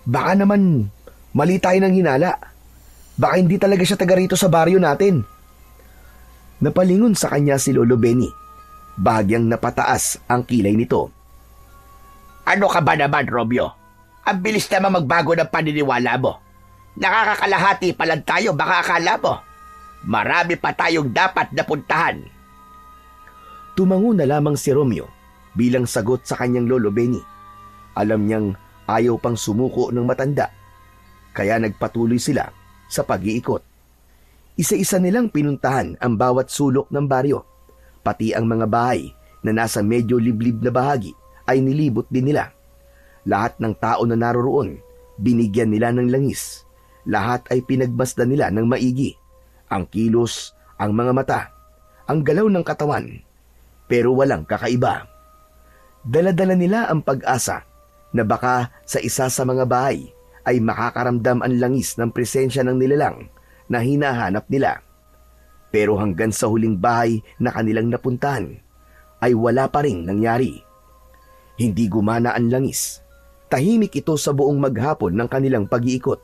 baka naman mali tayo ng hinala. Baka hindi talaga siya taga rito sa baryo natin. Napalingon sa kanya si Lolo Benny. Bahagyang napataas ang kilay nito. Ano ka ba naman, Romeo? Ang bilis naman magbago ng paniniwala mo. Nakakakalahati pa lang tayo, baka akala mo. Marami pa tayong dapat napuntahan. Tumango na lamang si Romeo bilang sagot sa kanyang Lolo Benny. Alam niyang ayaw pang sumuko ng matanda. Kaya nagpatuloy sila sa pag-iikot. Isa-isa nilang pinuntahan ang bawat sulok ng baryo. Pati ang mga bahay na nasa medyo liblib na bahagi ay nilibot din nila. Lahat ng tao na naroroon, binigyan nila ng langis Lahat ay pinagmasdan nila ng maigi. Ang kilos, ang mga mata, ang galaw ng katawan. Pero walang kakaiba. Dala-dala nila ang pag-asa na baka sa isa sa mga bahay ay makakaramdam ang langis ng presensya ng nilalang na hinahanap nila. Pero hanggang sa huling bahay na kanilang napuntahan, ay wala pa ring nangyari. Hindi gumana ang langis. Tahimik ito sa buong maghapon ng kanilang pag-iikot.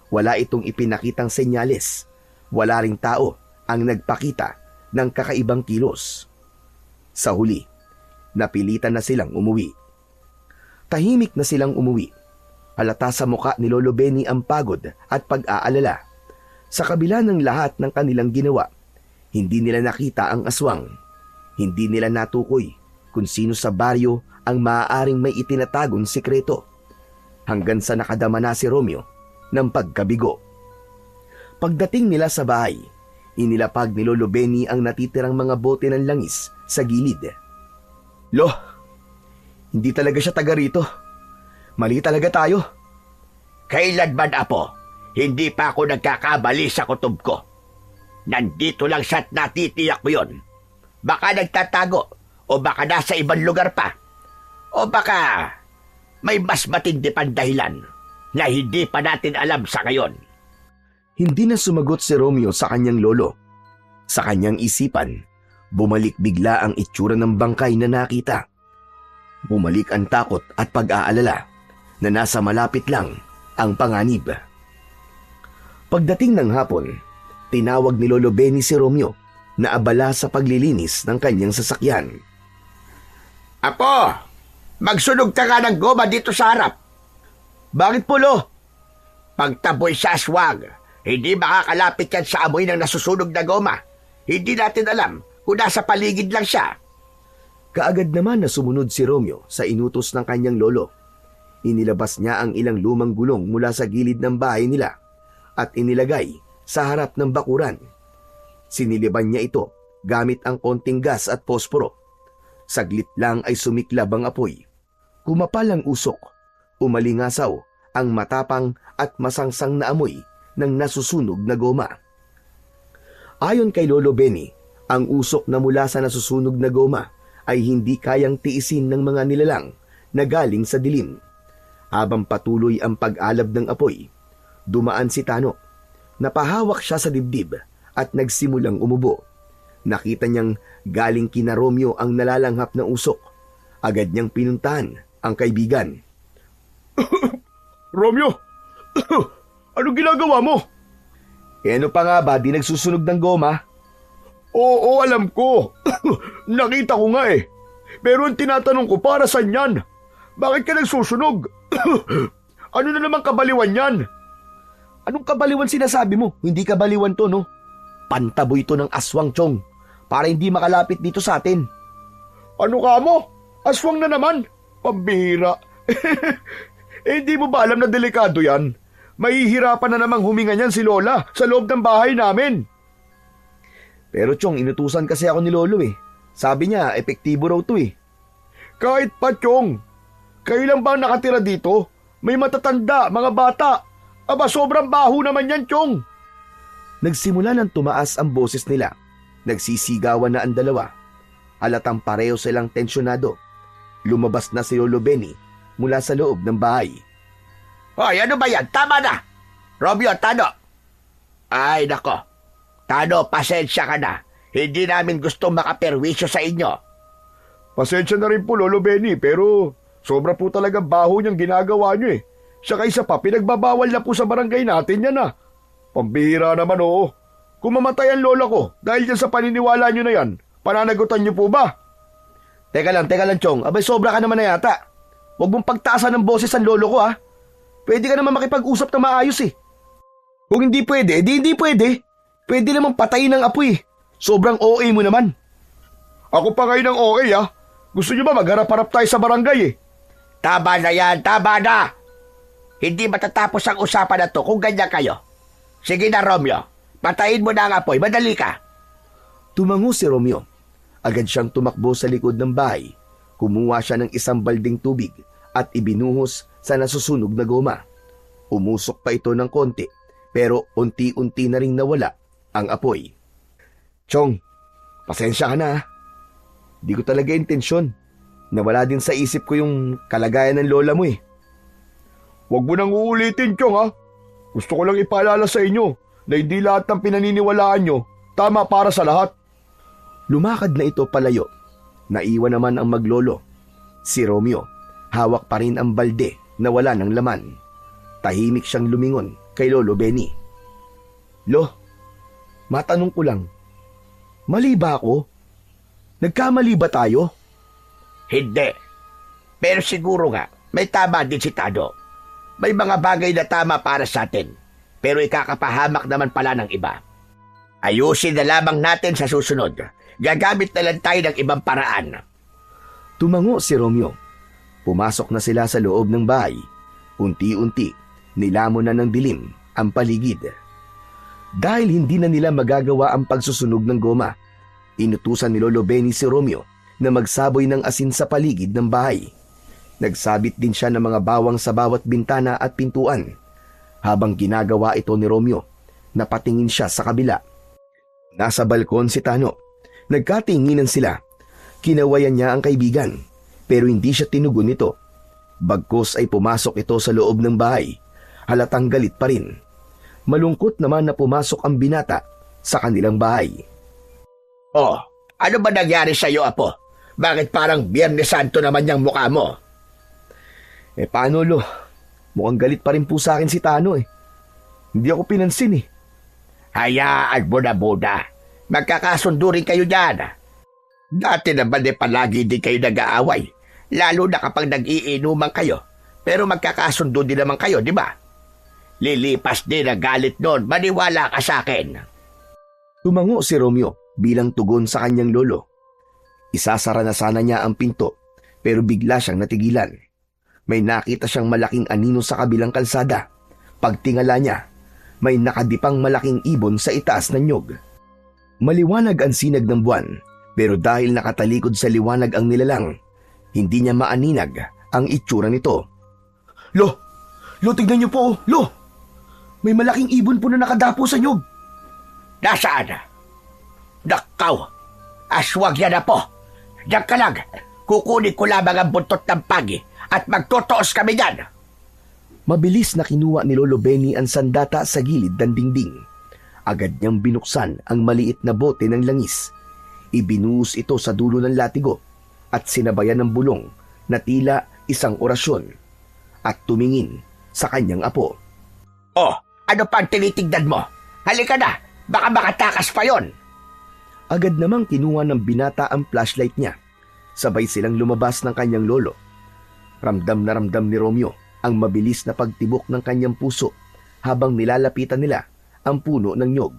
Wala itong ipinakitang senyales. Wala ring tao ang nagpakita ng kakaibang kilos. Sa huli, napilitan na silang umuwi. Tahimik na silang umuwi. Halata sa muka ni Lolo Benny ang pagod at pag-aalala. Sa kabila ng lahat ng kanilang ginawa, hindi nila nakita ang aswang. Hindi nila natukoy kung sino sa baryo ang maaaring may itinatagong sikreto. Hanggang sa nakadama na si Romeo ng pagkabigo. Pagdating nila sa bahay, inilapag ni Lolo Benny ang natitirang mga bote ng langis sa gilid. Lo, hindi talaga siya taga rito. Mali talaga tayo. Kailan man, Apo? Hindi pa ako nagkakabali sa kutob ko. Nandito lang siya at natitiyak ko yun. Baka nagtatago o baka nasa ibang lugar pa. O baka may mas matindi pang dahilan na hindi pa natin alam sa ngayon. Hindi na sumagot si Romeo sa kanyang lolo. Sa kanyang isipan, bumalik bigla ang itsura ng bangkay na nakita. Bumalik ang takot at pag-aalala na nasa malapit lang ang panganib. Pagdating ng hapon, tinawag ni Lolo Benny si Romeo na abala sa paglilinis ng kanyang sasakyan. Apo, magsunog ka ng goma dito sa harap. Bakit po, Lo? Pagtaboy sa aswang, hindi makakalapit yan sa amoy ng nasusunog na goma. Hindi natin alam kung nasa paligid lang siya. Kaagad naman na sumunod si Romeo sa inutos ng kanyang lolo. Inilabas niya ang ilang lumang gulong mula sa gilid ng bahay nila at inilagay sa harap ng bakuran. Siniliban niya ito gamit ang konting gas at posporo. Saglit lang ay sumiklab ang apoy. Kumapal ang usok. Umalingasaw ang matapang at masangsang na amoy ng nasusunog na goma. Ayon kay Lolo Benny, ang usok na mula sa nasusunog na goma ay hindi kayang tiisin ng mga nilalang na galing sa dilim. Habang patuloy ang pag-alab ng apoy, dumaan si Tano. Napahawak siya sa dibdib at nagsimulang umubo. Nakita niyang galing kina Romeo ang nalalanghap na usok. Agad niyang pinuntahan ang kaibigan. Romeo, anong ginagawa mo? Ano pa nga ba, di nagsusunog ng goma? Oo, alam ko. Nakita ko nga eh. Pero ang tinatanong ko, para saan yan? Bakit ka nagsusunog? Ano na naman kabaliwan yan? Anong kabaliwan sinasabi mo? Hindi kabaliwan to, no? Pantaboy to ng aswang, Chong, para hindi makalapit dito sa atin. Ano ka mo? Aswang na naman? Pambihira. Hindi mo ba alam na delikado yan? Mahihirapan na namang huminga niyan si Lola sa loob ng bahay namin. Pero Chong, inutusan kasi ako ni Lolo eh. Sabi niya, epektibo raw to eh. Kahit pa, Chong. Kayo lang ba nakatira dito? May matatanda, mga bata. Aba, sobrang baho naman yan, Chong. Nagsimula nang tumaas ang boses nila. Nagsisigawan na ang dalawa. Halatang pareho silang tensyonado. Lumabas na si Lolo Benny mula sa loob ng bahay. Hoy, ano ba yan? Tama na! Romeo, Tano! Ay, nako. Tano, pasensya ka na. Hindi namin gustong makaperwisyo sa inyo. Pasensya na rin po, Lolo Benny, pero sobra po talaga baho niyang ginagawa niyo eh. Saka isa pa, pinagbabawal na po sa barangay natin yan ah. Pambihira naman oo. Kung mamatay ang lola ko dahil dyan sa paniniwala niyo na yan, pananagutan niyo po ba? Teka lang, Chong. Abay, sobra ka naman na yata. Huwag mong pagtaasan ng boses ang lolo ko ha. Pwede ka naman makipag-usap na maayos eh. Kung hindi pwede, hindi pwede. Pwede naman patayin ng apoy. Sobrang OA mo naman. Ako pa ngayon ng OA ah. Gusto niyo ba magharap-harap tayo sa barangay eh? Tama na yan, tama na! Hindi matatapos ang usapan na to kung ganyan kayo. Sige na, Romeo. Patayin mo na ang apoy. Madali ka. Tumango si Romeo. Agad siyang tumakbo sa likod ng bahay. Kumuha siya ng isang balding tubig at ibinuhos sa nasusunog na goma. Umusok pa ito ng konti pero unti-unti na ring nawala ang apoy. Chong, pasensya ka na ha. Di ko talaga intensyon. Nawala din sa isip ko yung kalagayan ng lola mo eh. Huwag mo nang uulitin, Chong ha. Gusto ko lang ipaalala sa inyo na hindi lahat ng pinaniniwalaan nyo tama para sa lahat. Lumakad na ito palayo. Naiwan naman ang maglolo. Si Romeo, hawak pa rin ang balde na wala ng laman. Tahimik siyang lumingon kay Lolo Benny. Lo, matanong ko lang, mali ba ako? Nagkamali ba tayo? Hindi. Pero siguro nga, may tama din si Tado. May mga bagay na tama para sa atin, pero ikakapahamak naman pala ng iba. Ayusin na lamang natin sa susunod. Gagamit na lang tayo ng ibang paraan. Tumango si Romeo. Pumasok na sila sa loob ng bahay. Unti-unti, nilamon na ng dilim ang paligid. Dahil hindi na nila magagawa ang pagsusunog ng goma, inutusan ni Lolo Benny si Romeo na magsaboy ng asin sa paligid ng bahay. Nagsabit din siya ng mga bawang sa bawat bintana at pintuan. Habang ginagawa ito ni Romeo, napatingin siya sa kabila. Nasa balkon si Tano. Nagkatinginan sila. Kinawayan niya ang kaibigan, pero hindi siya tinugon nito. Bagkus ay pumasok ito sa loob ng bahay. Halatang galit pa rin. Malungkot naman na pumasok ang binata sa kanilang bahay. Oh, ano ba nangyari sa iyo, Apo? Bakit parang Biyernes Santo naman yung mukha mo? Paano, Lo? Mukhang galit pa rin po sa akin si Tano eh. Hindi ako pinansin eh. Hayaan mo na muna. Magkakasundo rin kayo dyan. Dati naman palagi din kayo nag-aaway. Lalo na kapag nag-iinuman kayo. Pero magkakasundo din naman kayo, di ba? Lilipas din ang galit noon. Maniwala ka sa akin. Tumango si Romeo bilang tugon sa kanyang lolo. Isasara na sana niya ang pinto, pero bigla siyang natigilan. May nakita siyang malaking anino sa kabilang kalsada. Pagtingala niya, may nakadipang malaking ibon sa itaas ng nyog. Maliwanag ang sinag ng buwan, pero dahil nakatalikod sa liwanag ang nilalang, hindi niya maaninag ang itsura nito. Lo, tignan niyo po, Lo! May malaking ibon po na nakadapo sa nyog. Nasaan? Nakaw! Aswag yan na po. Diyan ka lang. Kukunin ko lamang ang buntot ng pagi at magtotoos kami dyan. Mabilis na kinuha ni Lolo Benny ang sandata sa gilid ng dingding. Agad niyang binuksan ang maliit na bote ng langis. Ibinuhos ito sa dulo ng latigo at sinabayan ng bulong na tila isang orasyon at tumingin sa kanyang apo. Oh, ano pang tinitignan mo? Halika na, baka makatakas pa yon. Agad namang kinuha ng binata ang flashlight niya. Sabay silang lumabas ng kanyang lolo. Ramdam na ramdam ni Romeo ang mabilis na pagtibok ng kanyang puso habang nilalapitan nila ang puno ng nyog.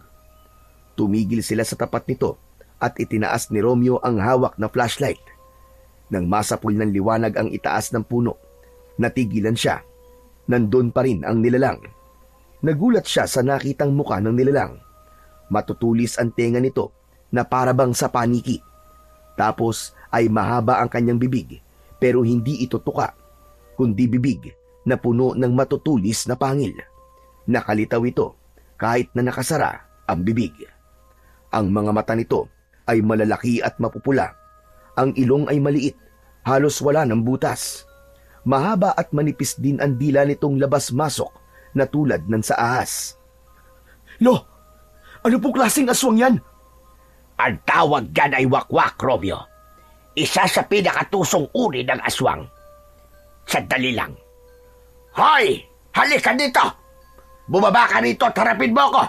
Tumigil sila sa tapat nito at itinaas ni Romeo ang hawak na flashlight. Nang masapul ng liwanag ang itaas ng puno, natigilan siya. Nandun pa rin ang nilalang. Nagulat siya sa nakitang muka ng nilalang. Matutulis ang tenga nito na parabang sa paniki. Tapos ay mahaba ang kanyang bibig pero hindi ito tuka, kundi bibig na puno ng matutulis na pangil. Nakalitaw ito kahit na nakasara ang bibig. Ang mga mata nito ay malalaki at mapupula. Ang ilong ay maliit, halos wala ng butas. Mahaba at manipis din ang dila nitong labas-masok na tulad ng sa ahas. Lo! Ano po klaseng aswang yan? Ang tawag dyan ay wakwak, Romeo. Isa sa pinakatusong uri ng aswang. Sandali lang. Hoy! Halika dito! Bumaba ka rito at harapin mo ako.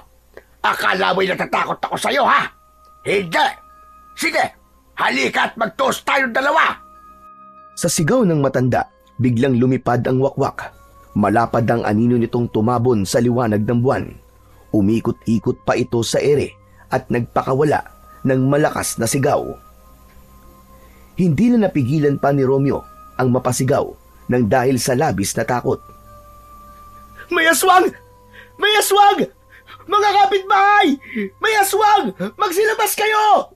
Akala mo'y natatakot ako sa'yo, ha? Hindi! Sige, halika at mag-toast tayong dalawa! Sa sigaw ng matanda, biglang lumipad ang wakwak. Malapad ang anino nitong tumabon sa liwanag ng buwan. Umikot-ikot pa ito sa ere at nagpakawala ng malakas na sigaw. Hindi na napigilan pa ni Romeo ang mapasigaw nang dahil sa labis na takot. May aswang! May aswang! Mga kapitbahay! May aswang! Magsilabas kayo!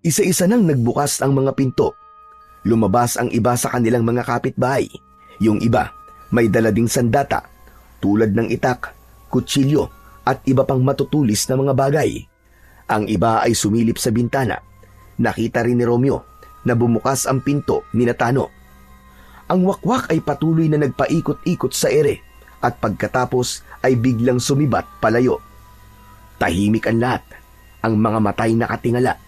Isa-isa nang nagbukas ang mga pinto. Lumabas ang iba sa kanilang mga kapitbahay. Yung iba, may dala ding sandata, tulad ng itak, kutsilyo at iba pang matutulis na mga bagay. Ang iba ay sumilip sa bintana. Nakita rin ni Romeo na bumukas ang pinto ni Tano. Ang wakwak ay patuloy na nagpaikot-ikot sa ere at pagkatapos ay biglang sumibat palayo. Tahimik ang lahat, ang mga matay nakatingala.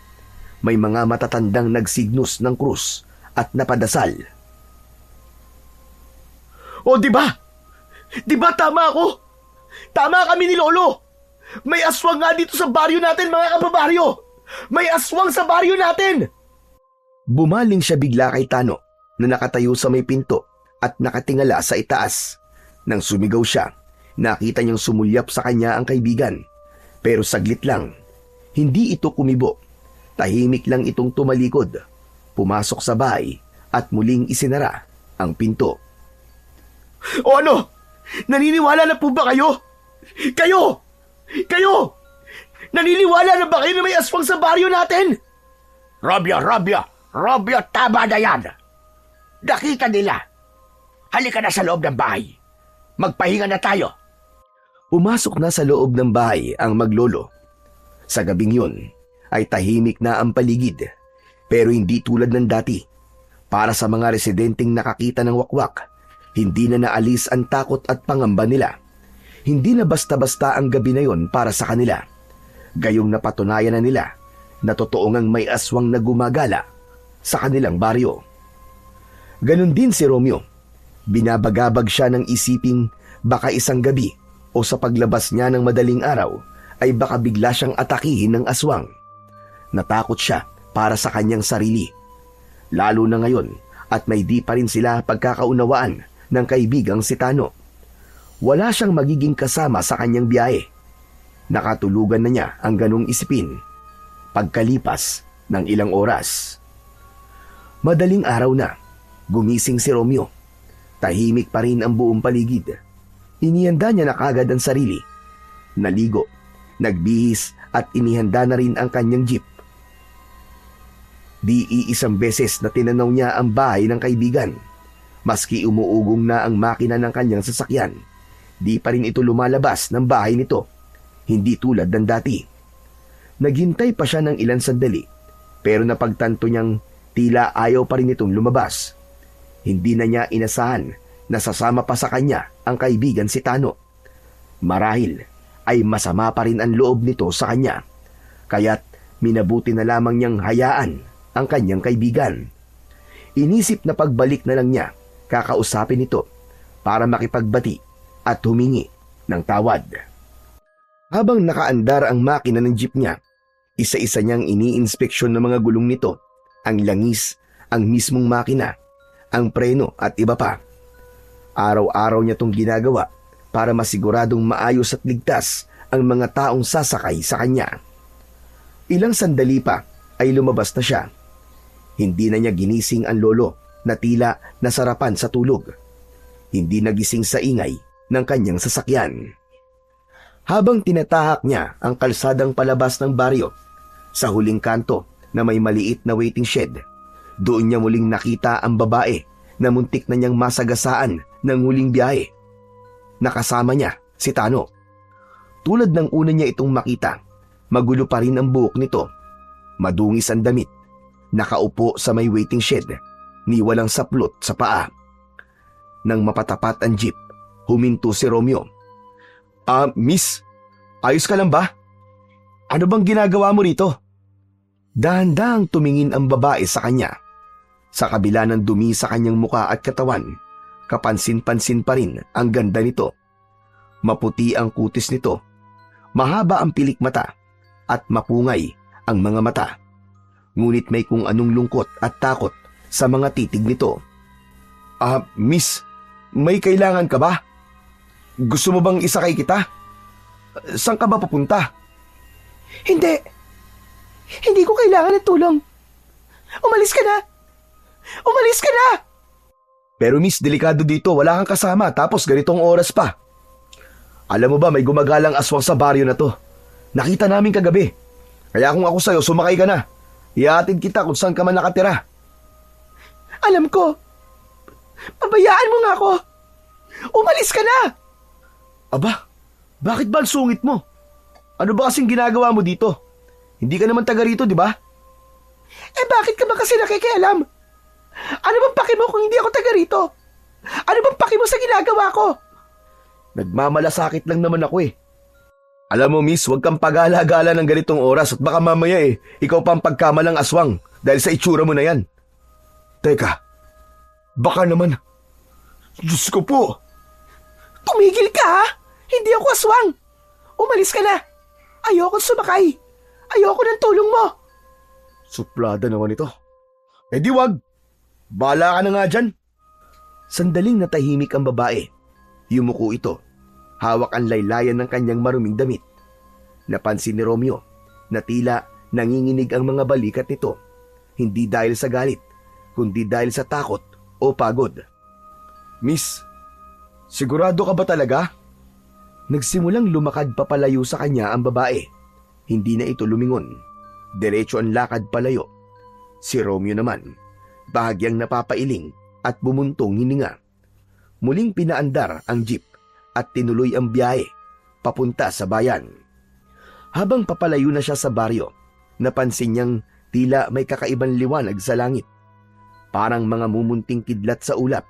May mga matatandang nagsignos ng krus at napadasal. O di ba? Di ba tama ako? Tama kami ni Lolo. May aswang nga dito sa baryo natin, mga kababaryo. May aswang sa baryo natin. Bumaling siya bigla kay Tano na nakatayo sa may pinto at nakatingala sa itaas. Nang sumigaw siya, nakita niyang sumulyap sa kanya ang kaibigan. Pero saglit lang, hindi ito kumibo. Tahimik lang itong tumalikod, pumasok sa bahay at muling isinara ang pinto. O ano? Naniniwala na po ba kayo? Kayo! Kayo! Naniniwala na ba kayo na may aswang sa baryo natin? Robyo, tama na yan. Nakita nila. Halika na sa loob ng bahay. Magpahinga na tayo. Pumasok na sa loob ng bahay ang maglolo. Sa gabing yun ay tahimik na ang paligid, pero hindi tulad ng dati. Para sa mga residenteng nakakita ng wakwak, hindi na naalis ang takot at pangamba nila. Hindi na basta-basta ang gabi na yon para sa kanila. Gayong napatunayan na nila na totoo ngang may aswang na gumagala sa kanilang baryo. Ganon din si Romeo. Binabagabag siya ng isiping baka isang gabi o sa paglabas niya ng madaling araw ay baka bigla siyang atakihin ng aswang. Natakot siya para sa kanyang sarili. Lalo na ngayon at may di pa rin sila pagkakaunawaan ng kaibigang si Tano. Wala siyang magiging kasama sa kanyang biyahe. Nakatulugan na niya ang ganong isipin pagkalipas ng ilang oras. Madaling araw na, gumising si Romeo. Tahimik pa rin ang buong paligid. Inihanda niya na kagad ang sarili. Naligo, nagbihis at inihanda na rin ang kanyang jeep. Di iisang beses na tinanaw niya ang bahay ng kaibigan. Maski umuugong na ang makina ng kanyang sasakyan, di pa rin ito lumalabas ng bahay nito. Hindi tulad ng dati. Naghintay pa siya ng ilang sandali, pero napagtanto niyang tila ayaw pa rin itong lumabas. Hindi na niya inasahan na sasama pa sa kanya ang kaibigan si Tano. Marahil ay masama pa rin ang loob nito sa kanya, kaya't minabuti na lamang niyang hayaan ang kanyang kaibigan. Inisip na pagbalik na lang niya, kakausapin ito para makipagbati at humingi ng tawad. Habang nakaandar ang makina ng jeep niya, isa-isa niyang iniinspeksyon ng mga gulong nito, ang langis, ang mismong makina, ang preno at iba pa. Araw-araw niya itong ginagawa para masiguradong maayos at ligtas ang mga taong sasakay sa kanya. Ilang sandali pa ay lumabas na siya. Hindi na niya ginising ang lolo na tila nasarapan sa tulog. Hindi nagising sa ingay ng kanyang sasakyan. Habang tinatahak niya ang kalsadang palabas ng baryo, sa huling kanto na may maliit na waiting shed, doon niya muling nakita ang babae na muntik na niyang masagasaan ng huling biyahe. Nakasama niya si Tano. Tulad ng una niya itong makita, magulo pa rin ang buhok nito. Madungis ang damit. Nakaupo sa may waiting shed, ni walang saplot sa paa. Nang mapatapat ang jeep, huminto si Romeo. Miss, ayos ka lang ba? Ano bang ginagawa mo rito? Dahan-dahang tumingin ang babae sa kanya. Sa kabila ng dumi sa kanyang muka at katawan, kapansin-pansin pa rin ang ganda nito. Maputi ang kutis nito, mahaba ang pilik mata, at mapungay ang mga mata. Ngunit may kung anong lungkot at takot sa mga titig nito. Miss, may kailangan ka ba? Gusto mo bang isakay kita? Saan ka ba papunta? Hindi. Hindi ko kailangan ng tulong. Umalis ka na. Umalis ka na! Pero miss, delikado dito. Wala kang kasama tapos ganitong oras pa. Alam mo ba, may gumagalang aswang sa baryo na to. Nakita namin kagabi. Kaya kung ako sa'yo, sumakay ka na. Ihatid kita kung saan ka man nakatira. Alam ko. Pabayaan mo nga ako. Umalis ka na! Aba, Bakit ba ang sungit mo? Ano ba kasing ginagawa mo dito? Hindi ka naman taga rito, di ba? Eh bakit ka ba kasi nakikialam? Ano bang paki mo kung hindi ako taga rito? Ano bang paki mo sa ginagawa ko? Nagmamalasakit lang naman ako eh. Alam mo miss, huwag kang pag-alagala ng ganitong oras at baka mamaya ikaw pa ang pagkamalang aswang dahil sa itsura mo na yan. Teka, baka naman. Diyos ko po. Tumigil ka ha? Hindi ako aswang. Umalis ka na. Ayoko sumakay. Ayoko ng tulong mo. Suplada naman ito. Eh di wag. Bala ka na nga dyan. Sandaling natahimik ang babae. Yumuko ito. Hawak ang laylayan ng kanyang maruming damit. Napansin ni Romeo na tila nanginginig ang mga balikat nito. Hindi dahil sa galit, kundi dahil sa takot o pagod. Miss, sigurado ka ba talaga? Nagsimulang lumakad papalayo sa kanya ang babae. Hindi na ito lumingon. Diretso ang lakad palayo. Si Romeo naman, bahagyang napapailing at bumuntong hininga. Muling pinaandar ang jeep at tinuloy ang biyahe papunta sa bayan. Habang papalayo na siya sa baryo, napansin niyang tila may kakaibang liwanag sa langit. Parang mga mumunting kidlat sa ulap,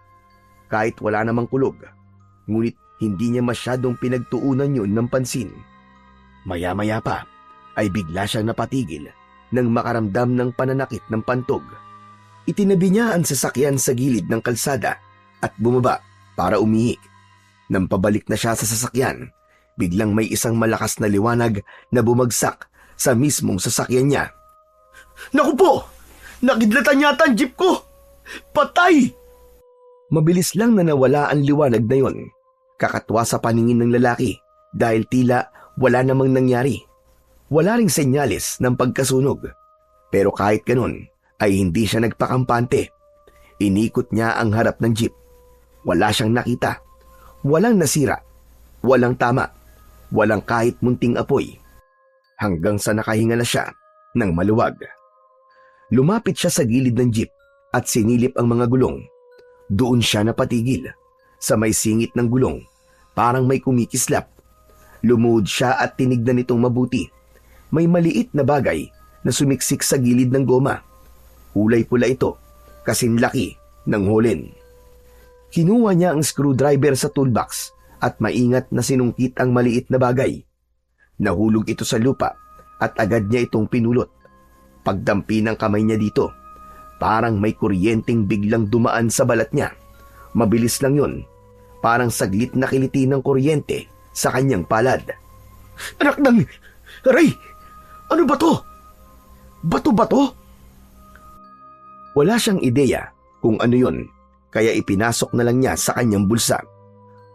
kahit wala namang kulog. Ngunit hindi niya masyadong pinagtuunan yun ng pansin. Maya-maya pa ay bigla siyang napatigil nang makaramdam ng pananakit ng pantog. Itinabi niya ang sasakyan sa gilid ng kalsada at bumaba para umihi. Nang pabalik na siya sa sasakyan, biglang may isang malakas na liwanag na bumagsak sa mismong sasakyan niya. Naku po! Nakidlatan yata ang jeep ko! Patay! Mabilis lang na nawala ang liwanag na yon. Kakatwa sa paningin ng lalaki dahil tila wala namang nangyari. Wala ring senyales ng pagkasunog. Pero kahit ganun ay hindi siya nagpakampante. Inikot niya ang harap ng jeep. Wala siyang nakita. Walang nasira. Walang tama. Walang kahit munting apoy. Hanggang sa nakahinga na siya ng maluwag. Lumapit siya sa gilid ng jeep at sinilip ang mga gulong. Doon siya napatigil. Sa may singit ng gulong, parang may kumikislap. Lumuhod siya at tinignan itong mabuti. May maliit na bagay na sumiksik sa gilid ng goma. Kulay pula ito, kasing laki ng holin. Kinuha niya ang screwdriver sa toolbox at maingat na sinungkit ang maliit na bagay. Nahulog ito sa lupa at agad niya itong pinulot. Pagdampi ng kamay niya dito, parang may kuryenteng biglang dumaan sa balat niya. Mabilis lang yun, parang saglit na kiliti ng kuryente sa kanyang palad. Anak ng... Aray! Ano ba to? Bato-bato? Wala siyang ideya kung ano yon, kaya ipinasok na lang niya sa kanyang bulsa.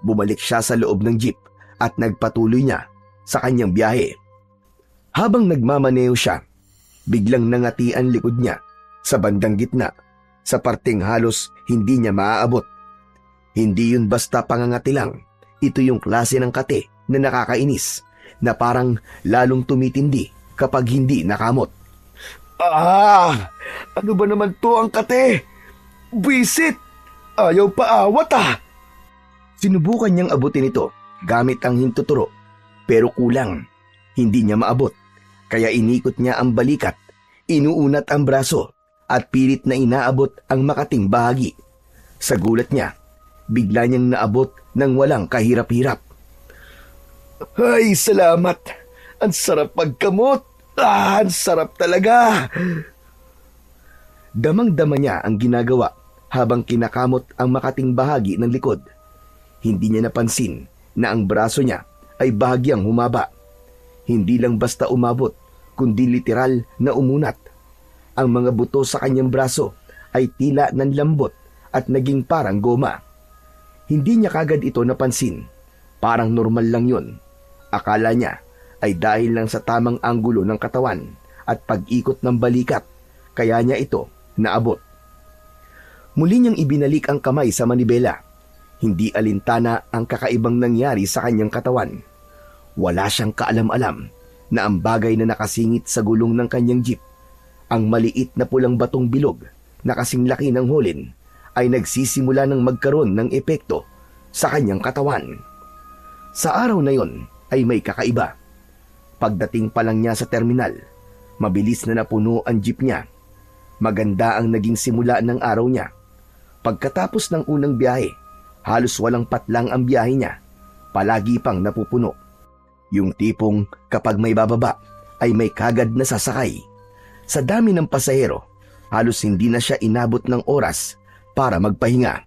Bumalik siya sa loob ng jeep at nagpatuloy niya sa kanyang biyahe. Habang nagmamaneho siya, biglang nangati ang likod niya sa bandang gitna, sa parteng halos hindi niya maaabot. Hindi yun basta pangangati lang, ito yung klase ng kate na nakakainis, na parang lalong tumitindi kapag hindi nakamot. Ano ba naman to ang kate? Buisit! Ayaw paawat Sinubukan niyang abutin ito gamit ang hintuturo, pero kulang. Hindi niya maabot, kaya inikot niya ang balikat, inuunat ang braso, at pilit na inaabot ang makating bahagi. Sa gulat niya, bigla niyang naabot ng walang kahirap-hirap. Ay, salamat! Ang sarap pagkamot! Ang sarap talaga! Damang-dama niya ang ginagawa habang kinakamot ang makating bahagi ng likod. Hindi niya napansin na ang braso niya ay bahagyang humaba. Hindi lang basta umabot, kundi literal na umunat. Ang mga buto sa kanyang braso ay tila nanlambot at naging parang goma. Hindi niya kagad ito napansin. Parang normal lang yun. Akala niya ay dahil lang sa tamang anggulo ng katawan at pag-ikot ng balikat, kaya niya ito naabot. Muli niyang ibinalik ang kamay sa manibela. Hindi alintana ang kakaibang nangyari sa kanyang katawan. Wala siyang kaalam-alam na ang bagay na nakasingit sa gulong ng kanyang jeep, ang maliit na pulang batong bilog na kasing laki ng hulin, ay nagsisimula ng magkaroon ng epekto sa kanyang katawan. Sa araw na yon, ay may kakaiba. Pagdating pa lang niya sa terminal, mabilis na napuno ang jeep niya. Maganda ang naging simula ng araw niya. Pagkatapos ng unang biyahe, halos walang patlang ang biyahe niya. Palagi pang napupuno. Yung tipong kapag may bababa ay may kagad na sasakay. Sa dami ng pasahero, halos hindi na siya inabot ng oras para magpahinga.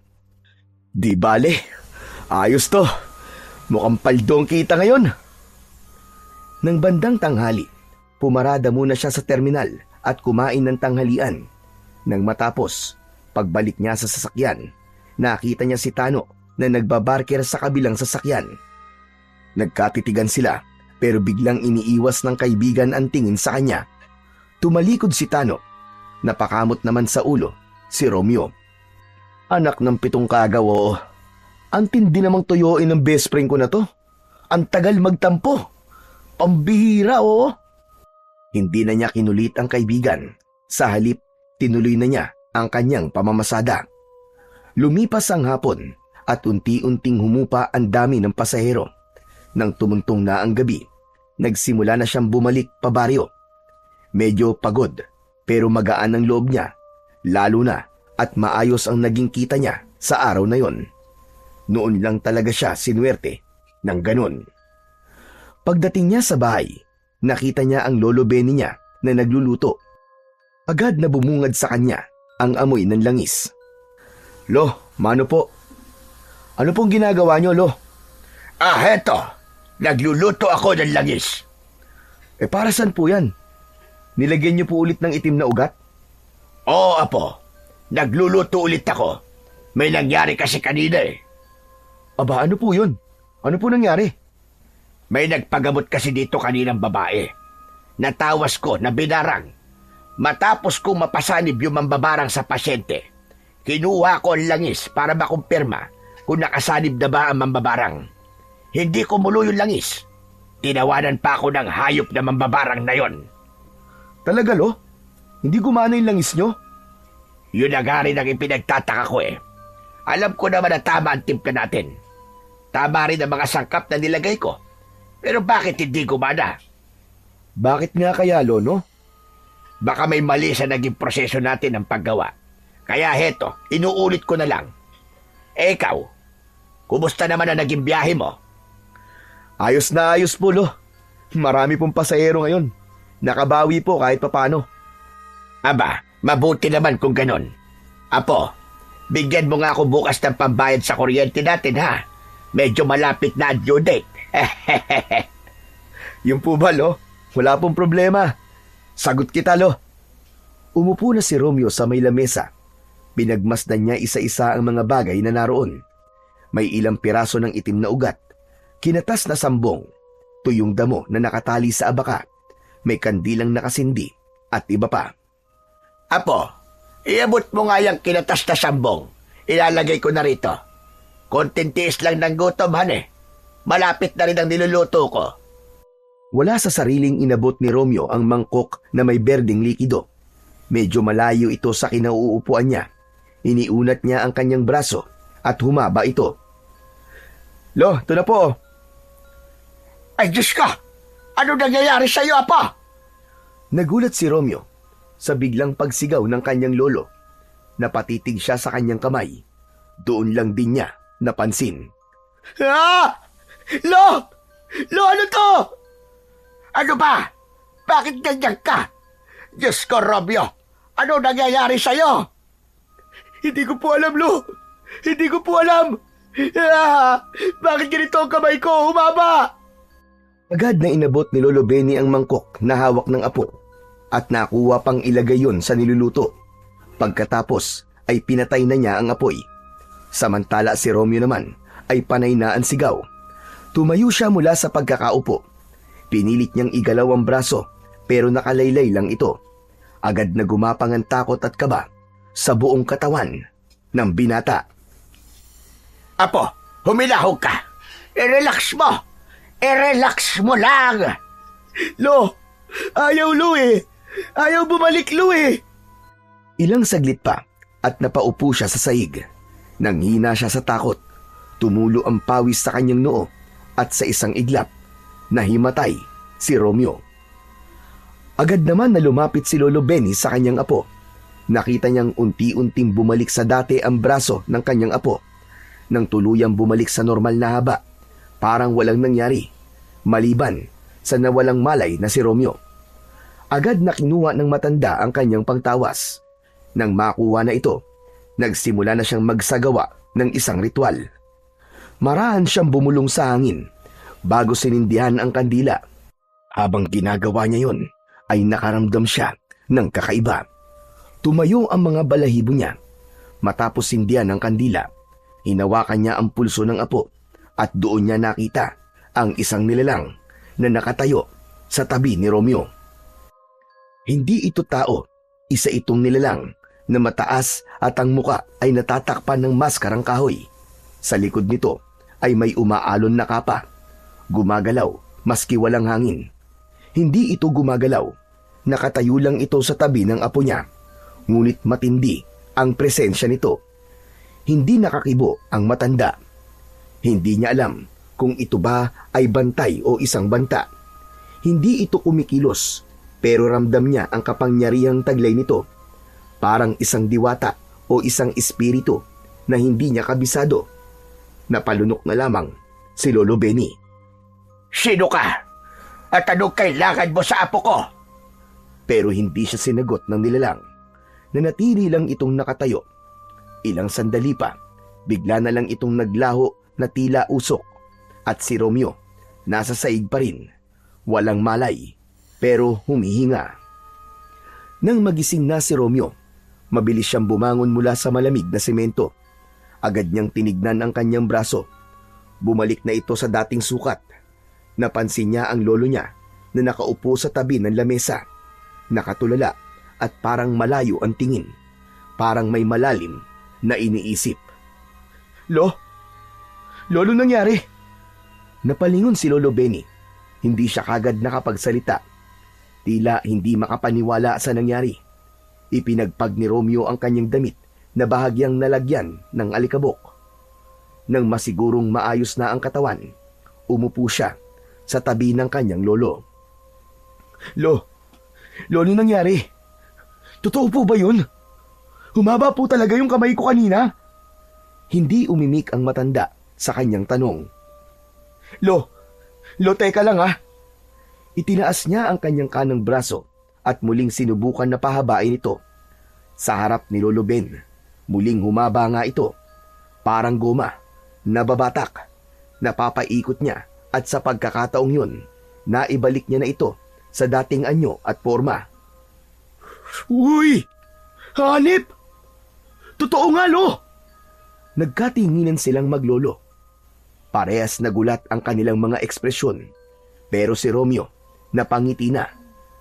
Di bale, ayos to. Mukhang paldong kita ngayon. Nang bandang tanghali, pumarada muna siya sa terminal at kumain ng tanghalian. Nang matapos, pagbalik niya sa sasakyan, nakita niya si Tano na nagbabarker sa kabilang sasakyan. Nagkatitigan sila pero biglang iniiwas ng kaibigan ang tingin sa kanya. Tumalikod si Tano. Napakamot naman sa ulo si Romeo. Anak ng 7 kagaw, oo. Ang tindi namang tuyuin ng best friend ko na to. Ang tagal magtampo. Pambihira, oo. Hindi na niya kinulit ang kaibigan. Sa halip, tinuloy na niya ang kanyang pamamasada. Lumipas ang hapon at unti-unting humupa ang dami ng pasahero. Nang tumuntong na ang gabi, nagsimula na siyang bumalik pa baryo. Medyo pagod pero magaan ang loob niya, lalo na at maayos ang naging kita niya sa araw na yon. Noon lang talaga siya sinuwerte ng ganon. Pagdating niya sa bahay, nakita niya ang lolo Benny niya na nagluluto. Agad na bumungad sa kanya ang amoy ng langis. Lo, mano po? Ano pong ginagawa niyo, Lo? Heto. Nagluluto ako ng langis. Para saan po yan? Nilagyan niyo po ulit ng itim na ugat? Oo, Apo. Nagluluto ulit ako. May nangyari kasi kanina eh. Aba, ano po yun? Ano po nangyari? May nagpagamot kasi dito kaninang babae. Natawas ko na binarang. Matapos kong mapasanib yung mambabarang sa pasyente, kinuha ko ang langis para makumpirma kung nakasanib na ba ang mambabarang. Hindi kumulo yung langis. Tinawanan pa ako ng hayop na mambabarang na yon. Talaga, Lo? Hindi gumana yung langis nyo? Yun na nga rin ang ipinagtataka ko eh. Alam ko naman na tama ang timpla natin. Tama rin ang mga sangkap na nilagay ko. Pero bakit hindi gumana? Bakit nga kaya, Lo, no? Baka may mali sa naging proseso natin ng paggawa. Kaya heto, inuulit ko na lang. Ikaw, kumusta naman ang naging biyahe mo? Ayos na ayos po, Lo. Marami pong pasahero ngayon. Nakabawi po kahit papano. Aba, mabuti naman kung ganon. Apo, bigyan mo nga ako bukas ng pambayad sa kuryente natin, ha? Medyo malapit na ang due date. Yung po ba, Lo? Wala pong problema. Sagot kita, Lo. Umupo na si Romeo sa may lamesa. Pinagmasdan niya isa-isa ang mga bagay na naroon. May ilang piraso ng itim na ugat, kinatas na sambong, tuyong damo na nakatali sa abaka, may kandilang nakasindi at iba pa. Apo, iabot mo nga yung kinatas na sambong. Ilalagay ko na rito. Konting tiis lang ng gutom, han eh. Malapit na rin ang niluluto ko. Wala sa sariling inabot ni Romeo ang mangkok na may berdeng likido. Medyo malayo ito sa kinauupuan niya. Iniunat niya ang kanyang braso at humaba ito. Lo, ito na po. Ay, Diyos ka! Ano nangyayari sa iyo, Apa? Nagulat si Romeo sa biglang pagsigaw ng kanyang lolo. Napatitig siya sa kanyang kamay. Doon lang din niya napansin. Ah! Lo! Lo, ano to? Ano ba? Bakit ganyan ka? Diyos ko, Romeo! Ano nangyayari sa iyo? Hindi ko po alam, Lo. Hindi ko po alam. Ah! Bakit ganito ang kamay ko? Humaba! Agad na inabot ni Lolo Benny ang mangkok na hawak ng apo at nakuha pang ilagay yon sa niluluto. Pagkatapos ay pinatay na niya ang apoy. Samantala si Romeo naman ay panay na ang sigaw. Tumayo siya mula sa pagkakaupo. Pinilit niyang igalaw ang braso pero nakalaylay lang ito. Agad na gumapang ang takot at kaba sa buong katawan ng binata. Apo, humilahog ka. I-relax mo. I-relax mo lang. Lo, ayaw, Lo eh. Ayaw bumalik, Lo eh. Ilang saglit pa at napaupo siya sa saig. Nanghina siya sa takot. Tumulo ang pawis sa kanyang noo at sa isang iglap, Nahimatay si Romeo. Agad naman na lumapit si Lolo Benny sa kanyang apo. Nakita niyang unti-unting bumalik sa dati ang braso ng kanyang apo. Nang tuluyang bumalik sa normal na haba, parang walang nangyari, maliban sa nawalang malay na si Romeo. Agad na kinuha ng matanda ang kanyang pangtawas. Nang makuha na ito, nagsimula na siyang magsagawa ng isang ritual. Marahan siyang bumulong sa hangin bago sinindihan ang kandila. Habang ginagawa niya yon, ay nakaramdam siya ng kakaiba. Tumayo ang mga balahibo niya. Matapos sindihan ang kandila, hinawakan niya ang pulso ng apo at doon niya nakita ang isang nilalang na nakatayo sa tabi ni Romeo. Hindi ito tao, isa itong nilalang na mataas at ang muka ay natatakpan ng maskarang kahoy. Sa likod nito ay may umaalon na kapa. Gumagalaw maski walang hangin. Hindi ito gumagalaw. Nakatayo lang ito sa tabi ng apo niya. Ngunit matindi ang presensya nito. Hindi nakakibo ang matanda. Hindi niya alam kung ito ba ay bantay o isang banta. Hindi ito kumikilos, pero ramdam niya ang kapangyarihang taglay nito. Parang isang diwata o isang espiritu na hindi niya kabisado. Napalunok na lamang si Lolo Benny. Sino ka? At anong kailangan mo sa apo ko? Pero hindi siya sinagot ng nilalang. Nanatili lang itong nakatayo. Ilang sandali pa, bigla na lang itong naglaho na tila usok. At si Romeo, nasa saig pa rin. Walang malay, pero humihinga. Nang magising na si Romeo, mabilis siyang bumangon mula sa malamig na semento. Agad niyang tinignan ang kanyang braso. Bumalik na ito sa dating sukat. Napansin niya ang lolo niya na nakaupo sa tabi ng lamesa. Nakatulala at parang malayo ang tingin. Parang may malalim na iniisip. Lolo, nangyari? Napalingon si Lolo Benny. Hindi siya kagad nakapagsalita. Tila hindi makapaniwala sa nangyari. Ipinagpag ni Romeo ang kanyang damit na bahagyang nalagyan ng alikabok. Nang masigurong maayos na ang katawan, umupo siya sa tabi ng kanyang lolo. Lolo, nangyari? Totoo po ba yun? Humaba po talaga yung kamay ko kanina? Hindi umimik ang matanda sa kanyang tanong. Lo, teka lang ha. Itinaas niya ang kanyang kanang braso at muling sinubukan na pahabain ito. Sa harap ni Lolo Ben, muling humaba nga ito. Parang goma, nababatak, napapaikot niya at sa pagkakataong yun, naibalik niya na ito sa dating anyo at forma. Uy! Hanip! Totoo nga, Lo! Nagkatinginan silang maglolo. Parehas nagulat ang kanilang mga ekspresyon. Pero si Romeo, napangiti na.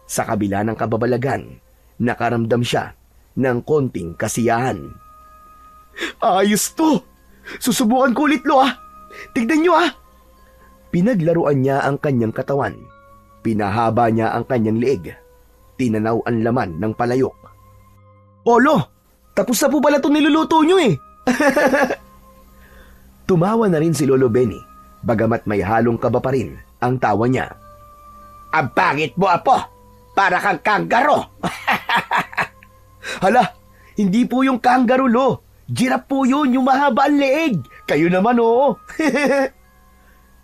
Sa kabila ng kababalagan, nakaramdam siya ng konting kasiyahan. Ayos to! Susubukan ko ulit, Lo, ah! Tignan nyo, ah! Pinaglaruan niya ang kanyang katawan. Pinahaba niya ang kanyang leeg. Tinanaw ang laman ng palayok. Lo! Tapos na po pala itong niluluto nyo eh! Tumawa na rin si Lolo Benny, bagamat may halong kaba pa rin ang tawa niya. Ang pangit mo, apo! Para kang kanggaro! Hala, hindi po yung kangaroo, Lo. Giraffe po yun, yung mahaba ang leeg. Kayo naman, oo.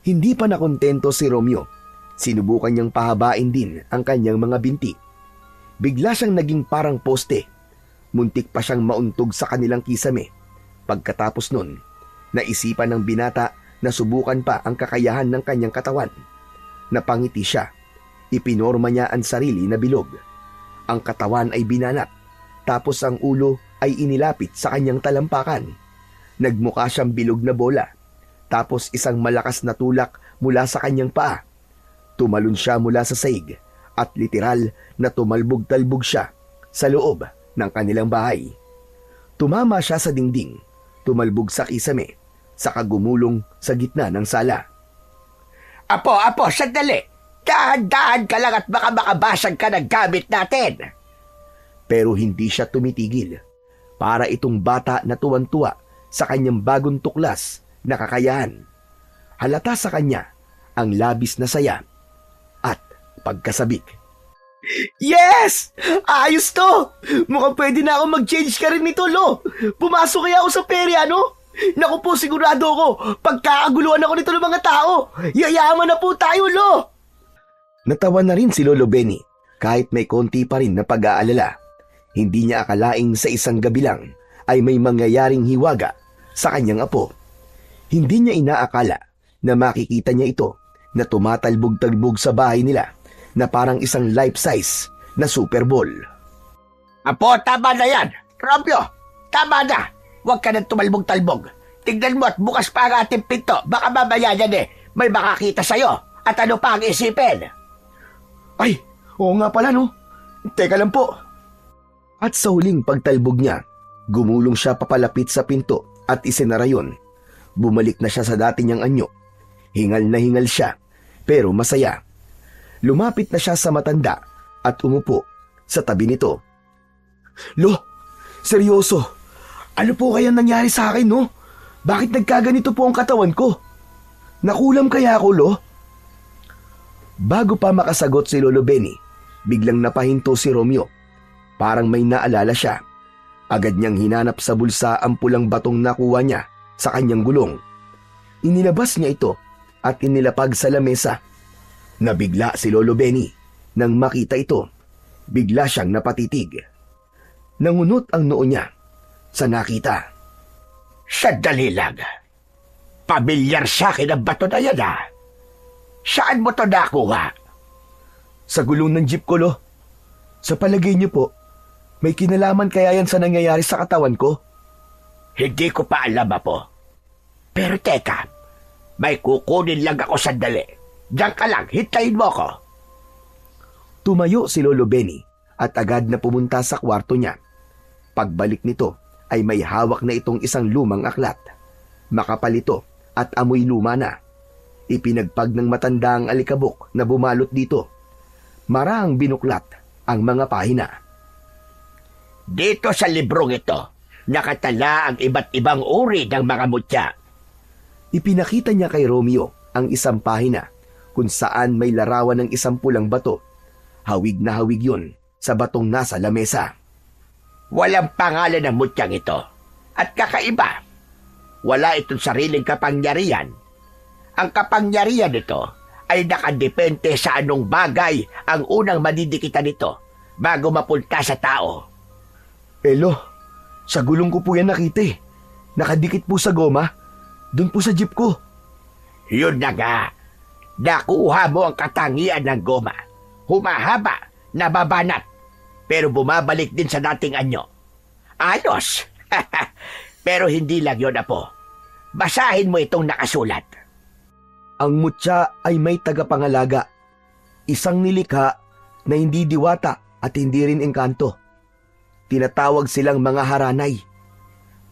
Hindi pa nakontento si Romeo. Sinubukan niyang pahabain din ang kanyang mga binti. Bigla siyang naging parang poste. Muntik pa siyang mauntog sa kanilang kisame. Pagkatapos nun, naisipan ng binata na subukan pa ang kakayahan ng kanyang katawan. Napangiti siya. Ipinorma niya ang sarili na bilog. Ang katawan ay binanat, tapos ang ulo ay inilapit sa kanyang talampakan. Nagmukha siyang bilog na bola, tapos isang malakas na tulak mula sa kanyang paa. Tumalon siya mula sa saig at literal na tumalbog-talbog siya sa loob ng kanilang bahay. Tumama siya sa dingding, tumalbog sa kisame, saka gumulong sa gitna ng sala. Apo, sandali! Dahan-dahan ka lang at baka makabasag ka ng gamit natin! Pero hindi siya tumitigil. Para itong bata na tuwan-tuwa sa kanyang bagong tuklas na kakayahan. Halata sa kanya ang labis na saya pagkasabik. Yes! Ayos to! Mukhang pwede na ako mag-change ka rin nito, Lo. Pumasok kaya ako sa perya, no? Naku po, sigurado ako, pagkakaguluhan ako nito ng mga tao, yayaman na po tayo, Lo! Natawa na rin si Lolo Benny kahit may konti pa rin na pag-aalala. Hindi niya akalaing sa isang gabi lang ay may mangyayaring hiwaga sa kanyang apo. Hindi niya inaakala na makikita niya ito na tumatalbog-talbog sa bahay nila na parang isang life-size na Super Bowl. Apo, tama na yan. Romeo, tama na. Huwag ka nang tumalbog-talbog. Tignan mo at bukas pa ang ating pinto. Baka mamaya yan may makakita sa'yo. At ano pa ang isipin? Ay, oo nga pala no. Teka lang po. At sa huling pagtalbog niya, gumulong siya papalapit sa pinto at isinara yun. Bumalik na siya sa dati niyang anyo. Hingal na hingal siya, pero masaya. Lumapit na siya sa matanda at umupo sa tabi nito. Lo, seryoso. Ano po kaya nangyari sa akin, no? Bakit nagkaganito po ang katawan ko? Nakulam kaya ako, Lo? Bago pa makasagot si Lolo Benny, biglang napahinto si Romeo. Parang may naalala siya. Agad niyang hinanap sa bulsa ang pulang batong nakuha niya sa kanyang gulong. Inilabas niya ito at inilapag sa lamesa. Nabigla si Lolo Benny nang makita ito. Bigla siyang napatitig. Nangunot ang noo niya sa nakita. Sandali lang. Pamilyar sa akin ang bato na yan, ha? Saan mo ito nakuha? Sa gulong ng jeep ko, Lo. Sa palagay niyo po, may kinalaman kaya yan sa nangyayari sa katawan ko? Hindi ko pa alam, Apo. Pero teka, may kukunin lang ako sandali. Diyan ka lang, hintayin mo ako. Tumayo si Lolo Benny at agad na pumunta sa kwarto niya. Pagbalik nito ay may hawak na itong isang lumang aklat. Makapal ito at amoy luma na. Ipinagpag ng matanda ang alikabok na bumalot dito. Marahang binuklat ang mga pahina. Dito sa librong ito, nakatala ang iba't ibang uri ng mga mutya. Ipinakita niya kay Romeo ang isang pahina kung saan may larawan ng isang pulang bato. Hawig na hawig yun sa batong nasa lamesa. Walang pangalan ng mutyang ito. At kakaiba, wala itong sariling kapangyarihan. Ang kapangyarihan nito ay nakadepende sa anong bagay ang unang madidikitan nito bago mapunta sa tao. Lo, sa gulong ko po yan nakita eh. Nakadikit po sa goma. Doon po sa jeep ko. Yun na nga. Nakuha mo ang katangian ng goma. Humahaba, nababanat, pero bumabalik din sa dating anyo. Ayos! Pero hindi lang yun, Apo. Basahin mo itong nakasulat. Ang mutya ay may tagapangalaga. Isang nilikha na hindi diwata at hindi rin engkanto. Tinatawag silang mga haranay.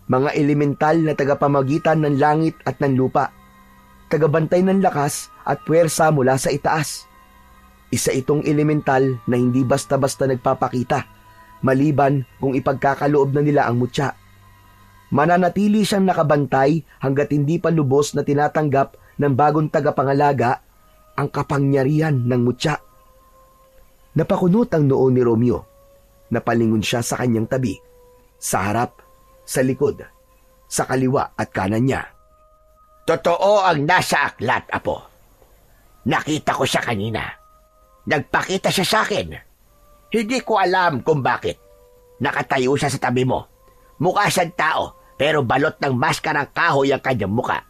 Mga elemental na tagapamagitan ng langit at ng lupa. Tagabantay ng lakas at puwersa mula sa itaas. Isa itong elemental na hindi basta-basta nagpapakita, maliban kung ipagkakaloob na nila ang mutya. Mananatili siyang nakabantay hanggat hindi pa lubos na tinatanggap ng bagong tagapangalaga ang kapangyarihan ng mutya. Napakunot ang noo ni Romeo. Napalingon siya sa kanyang tabi, sa harap, sa likod, sa kaliwa at kanan niya. Totoo ang nasa aklat, Apo. Nakita ko siya kanina. Nagpakita siya sa akin. Hindi ko alam kung bakit. Nakatayo siya sa tabi mo. Mukha siyang tao, pero balot ng maskarang kahoy ang kanyang muka.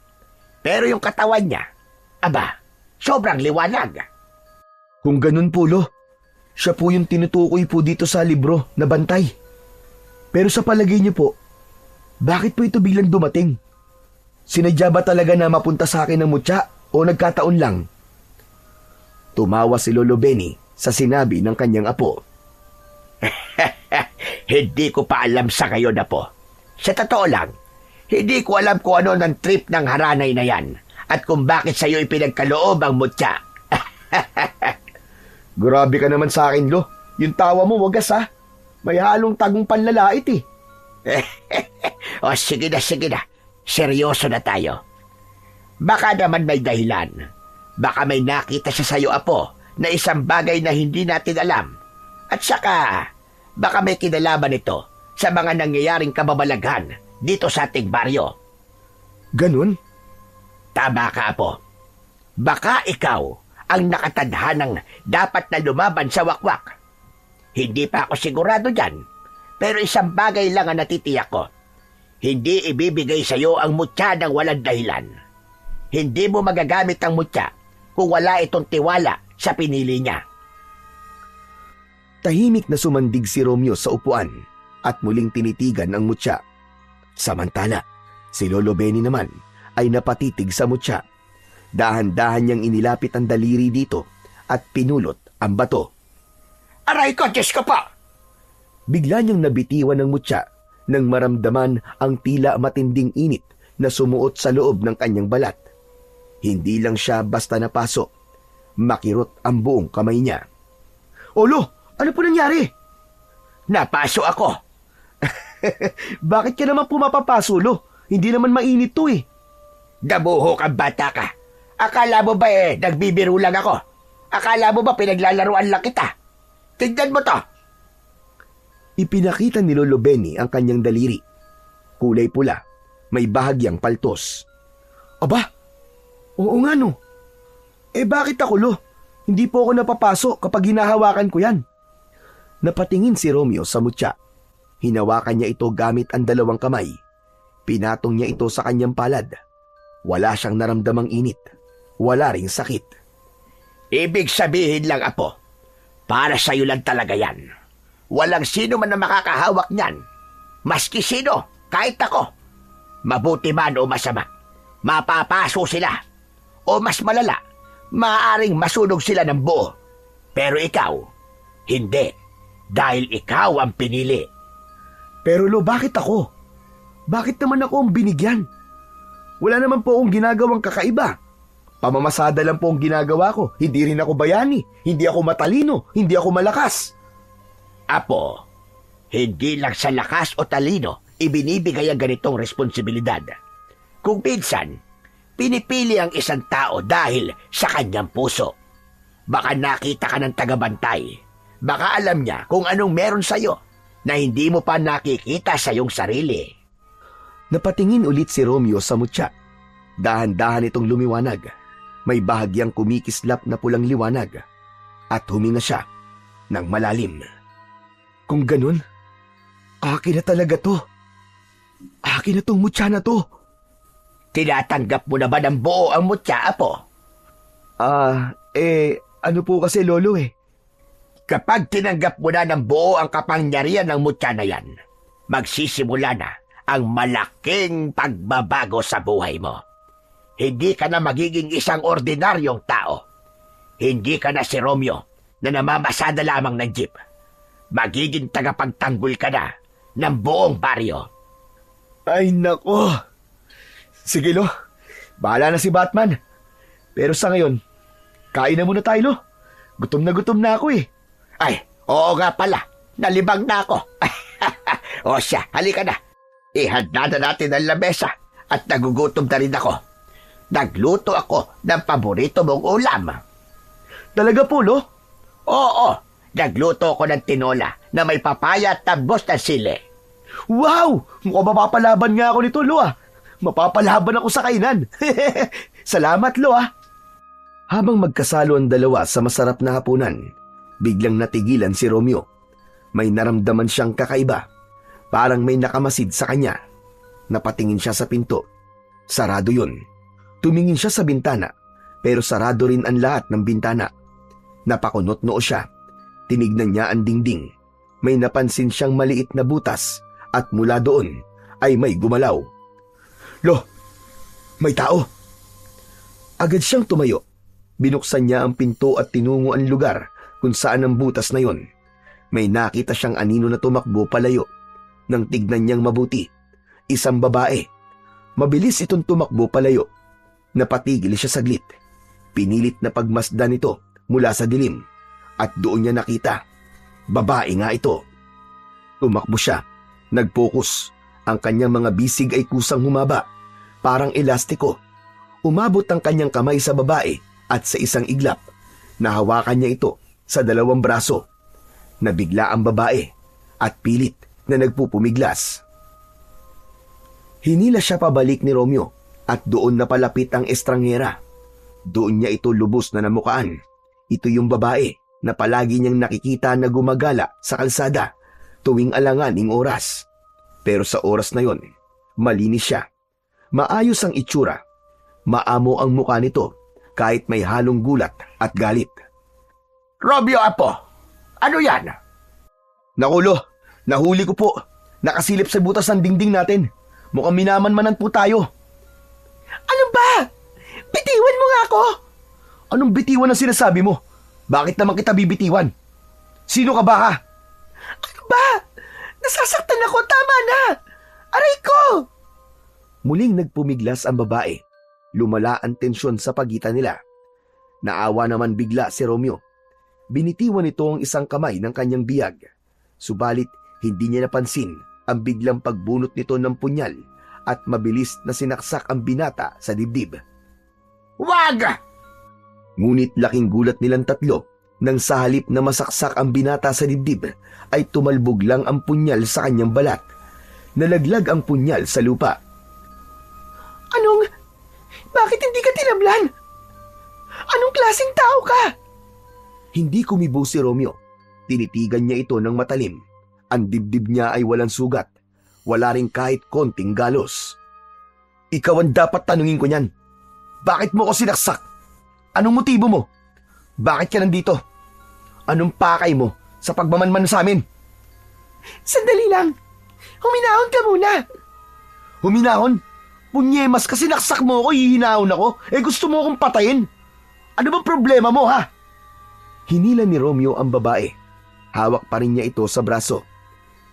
Pero yung katawan niya, aba, sobrang liwanag. Kung ganun po, Lo, siya po yung tinutukoy po dito sa libro na bantay. Pero sa palagay niyo po, bakit po ito biglang dumating? Sinadya ba talaga na mapunta sa akin ng mutya o nagkataon lang? Tumawa si Lolo Benny sa sinabi ng kanyang apo. Hindi ko pa alam sa ngayon, Apo. Sa totoo lang, hindi ko alam kung ano ng trip ng haranay na yan at kung bakit sa'yo ipinagkaloob ang mutya. Grabe ka naman sa akin, Lo. Yung tawa mo, wagas ha. May halong tagong panlalait eh. O sige na, sige na. Seryoso na tayo. Baka naman may dahilan. Baka may nakita siya sa'yo, Apo, na isang bagay na hindi natin alam. At saka, baka may kinalaman ito sa mga nangyayaring kababalaghan dito sa ating baryo. Ganun? Tama ka, Apo. Baka ikaw ang nakatadhanang dapat na lumaban sa wakwak. Hindi pa ako sigurado dyan, pero isang bagay lang ang natitiyak ko. Hindi ibibigay sa iyo ang mutya ng walang dahilan. Hindi mo magagamit ang mutya kung wala itong tiwala sa pinili niya. Tahimik na sumandig si Romeo sa upuan at muling tinitigan ang mutya. Samantala, si Lolo Benny naman ay napatitig sa mutya. Dahan-dahan niyang inilapit ang daliri dito at pinulot ang bato. Aray ko, Diyos ko po! Bigla niyang nabitiwan ng mutya nang maramdaman ang tila matinding init na sumuot sa loob ng kanyang balat. Hindi lang siya basta napasok. Makirot ang buong kamay niya. Olo, ano po nangyari? Napaso ako. Bakit ka naman pumapapaso, Lo? Hindi naman mainit to eh. Dabuho kang bata ka. Akala mo ba nagbibiro lang ako? Akala mo ba pinaglalaruan lang kita? Tignan mo to. Ipinakita ni Lolo Benny ang kanyang daliri. Kulay pula, may bahagyang paltos. Aba, oo nga no. Bakit ako, Lo? Hindi po ako napapasok kapag hinahawakan ko yan. Napatingin si Romeo sa mutya. Hinawakan niya ito gamit ang dalawang kamay. Pinatong niya ito sa kanyang palad. Wala siyang naramdamang init. Wala ring sakit. Ibig sabihin lang, Apo, para sa'yo lang talaga yan. Walang sino man na makakahawak niyan. Maski sino, kahit ako. Mabuti man o masama, mapapaso sila. O mas malala, maaaring masunog sila ng buo. Pero ikaw, hindi. Dahil ikaw ang pinili. Pero Lo, bakit ako? Bakit naman ako ang binigyan? Wala naman po akong ginagawang kakaiba. Pamamasada lang po ang ginagawa ko. Hindi rin ako bayani. Hindi ako matalino. Hindi ako malakas. Apo, hindi lang sa lakas o talino ibinibigay ang ganitong responsibilidad. Kung minsan, pinipili ang isang tao dahil sa kanyang puso. Baka nakita ka ng tagabantay. Baka alam niya kung anong meron sa'yo na hindi mo pa nakikita sa iyong sarili. Napatingin ulit si Romeo sa mutya. Dahan-dahan itong lumiwanag. May bahagyang kumikislap na pulang liwanag. At huminga siya ng malalim. Kung ganun, akin na talaga to. Akin na tong mutya na to. Tinatanggap mo na ba ng buo ang mutya, Apo? Ano po kasi, Lolo eh. Kapag tinanggap mo na ng buo ang kapangyarihan ng mutya na yan, magsisimula na ang malaking pagbabago sa buhay mo. Hindi ka na magiging isang ordinaryong tao. Hindi ka na si Romeo na namamasada lamang ng jeep. Magiging tagapagtanggol ka na ng buong baryo. Ay nako. Sige Lo, bahala na si Batman. Pero sa ngayon, kain na muna tayo Lo. Gutom na ako eh. Ay, oo nga pala. Nalibang na ako. O siya, halika na. Ihanda na natin ang lamesa at nagugutom na rin ako. Nagluto ako ng paborito mong ulam. Talaga po, Lo? Oo, nagluto ako ng tinola na may papaya at tabos na sili. Wow! Mukhang mapapalaban nga ako nito, Lo ah. Mapapalaban ako sa kainan. Salamat, Lo ah. Habang magkasalo ang dalawa sa masarap na hapunan, biglang natigilan si Romeo. May naramdaman siyang kakaiba. Parang may nakamasid sa kanya. Napatingin siya sa pinto. Sarado yun. Tumingin siya sa bintana, pero sarado rin ang lahat ng bintana. Napakunot noo siya. Tinignan niya ang dingding. May napansin siyang maliit na butas at mula doon ay may gumalaw. Lo, may tao. Agad siyang tumayo. Binuksan niya ang pinto at tinungo ang lugar kung saan ang butas na yon. May nakita siyang anino na tumakbo palayo. Nang tignan niyang mabuti, isang babae. Mabilis itong tumakbo palayo. Napatigil siya saglit. Pinilit na pagmasdan ito mula sa dilim. At doon niya nakita. Babae nga ito. Tumakbo siya. Nag-focus. Ang kanyang mga bisig ay kusang humaba. Parang elastiko. Umabot ang kanyang kamay sa babae at sa isang iglap. Nahawakan niya ito sa dalawang braso. Nabigla ang babae at pilit na nagpupumiglas. Hinila siya pabalik ni Romeo at doon napalapit ang estranghera. Doon niya ito lubos na namukaan. Ito yung babae na palagi niyang nakikita na gumagala sa kalsada tuwing alanganing oras. Pero sa oras na yon, malinis siya. Maayos ang itsura. Maamo ang mukha nito kahit may halong gulat at galit. Romeo, apo, ano yan? Nakulo, nahuli ko po. Nakasilip sa butas ng dingding natin. Mukhang minamanmanan po tayo. Ano ba? Bitiwan mo nga ako! Anong bitiwan ang sinasabi mo? Bakit naman kita bibitiwan? Sino ka ba ha? Ano ba? Nasasaktan ako, tama na! Aray ko! Muling nagpumiglas ang babae. Lumala ang tensyon sa pagitan nila. Naawa naman bigla si Romeo. Binitiwan nito ang isang kamay ng kanyang biyag. Subalit hindi niya napansin ang biglang pagbunot nito ng punyal at mabilis na sinaksak ang binata sa dibdib. Wag! Ngunit laking gulat nilang tatlo nang sa halip na masaksak ang binata sa dibdib ay tumalbog lang ang punyal sa kanyang balat. Nalaglag ang punyal sa lupa. Anong? Bakit hindi ka tinablan? Anong klaseng tao ka? Hindi kumibo si Romeo. Tinitigan niya ito ng matalim. Ang dibdib niya ay walang sugat. Wala rin kahit konting galos. Ikaw ang dapat tanungin ko niyan. Bakit mo ko sinaksak? Anong motibo mo? Bakit ka nandito? Anong pakay mo sa pagmamanman sa amin? Sandali lang. Huminahon ka muna. Huminahon? Punyemas kasi naksak mo ako, hihinahon ako. Gusto mo akong patayin? Ano ba problema mo ha? Hinila ni Romeo ang babae. Hawak pa rin niya ito sa braso.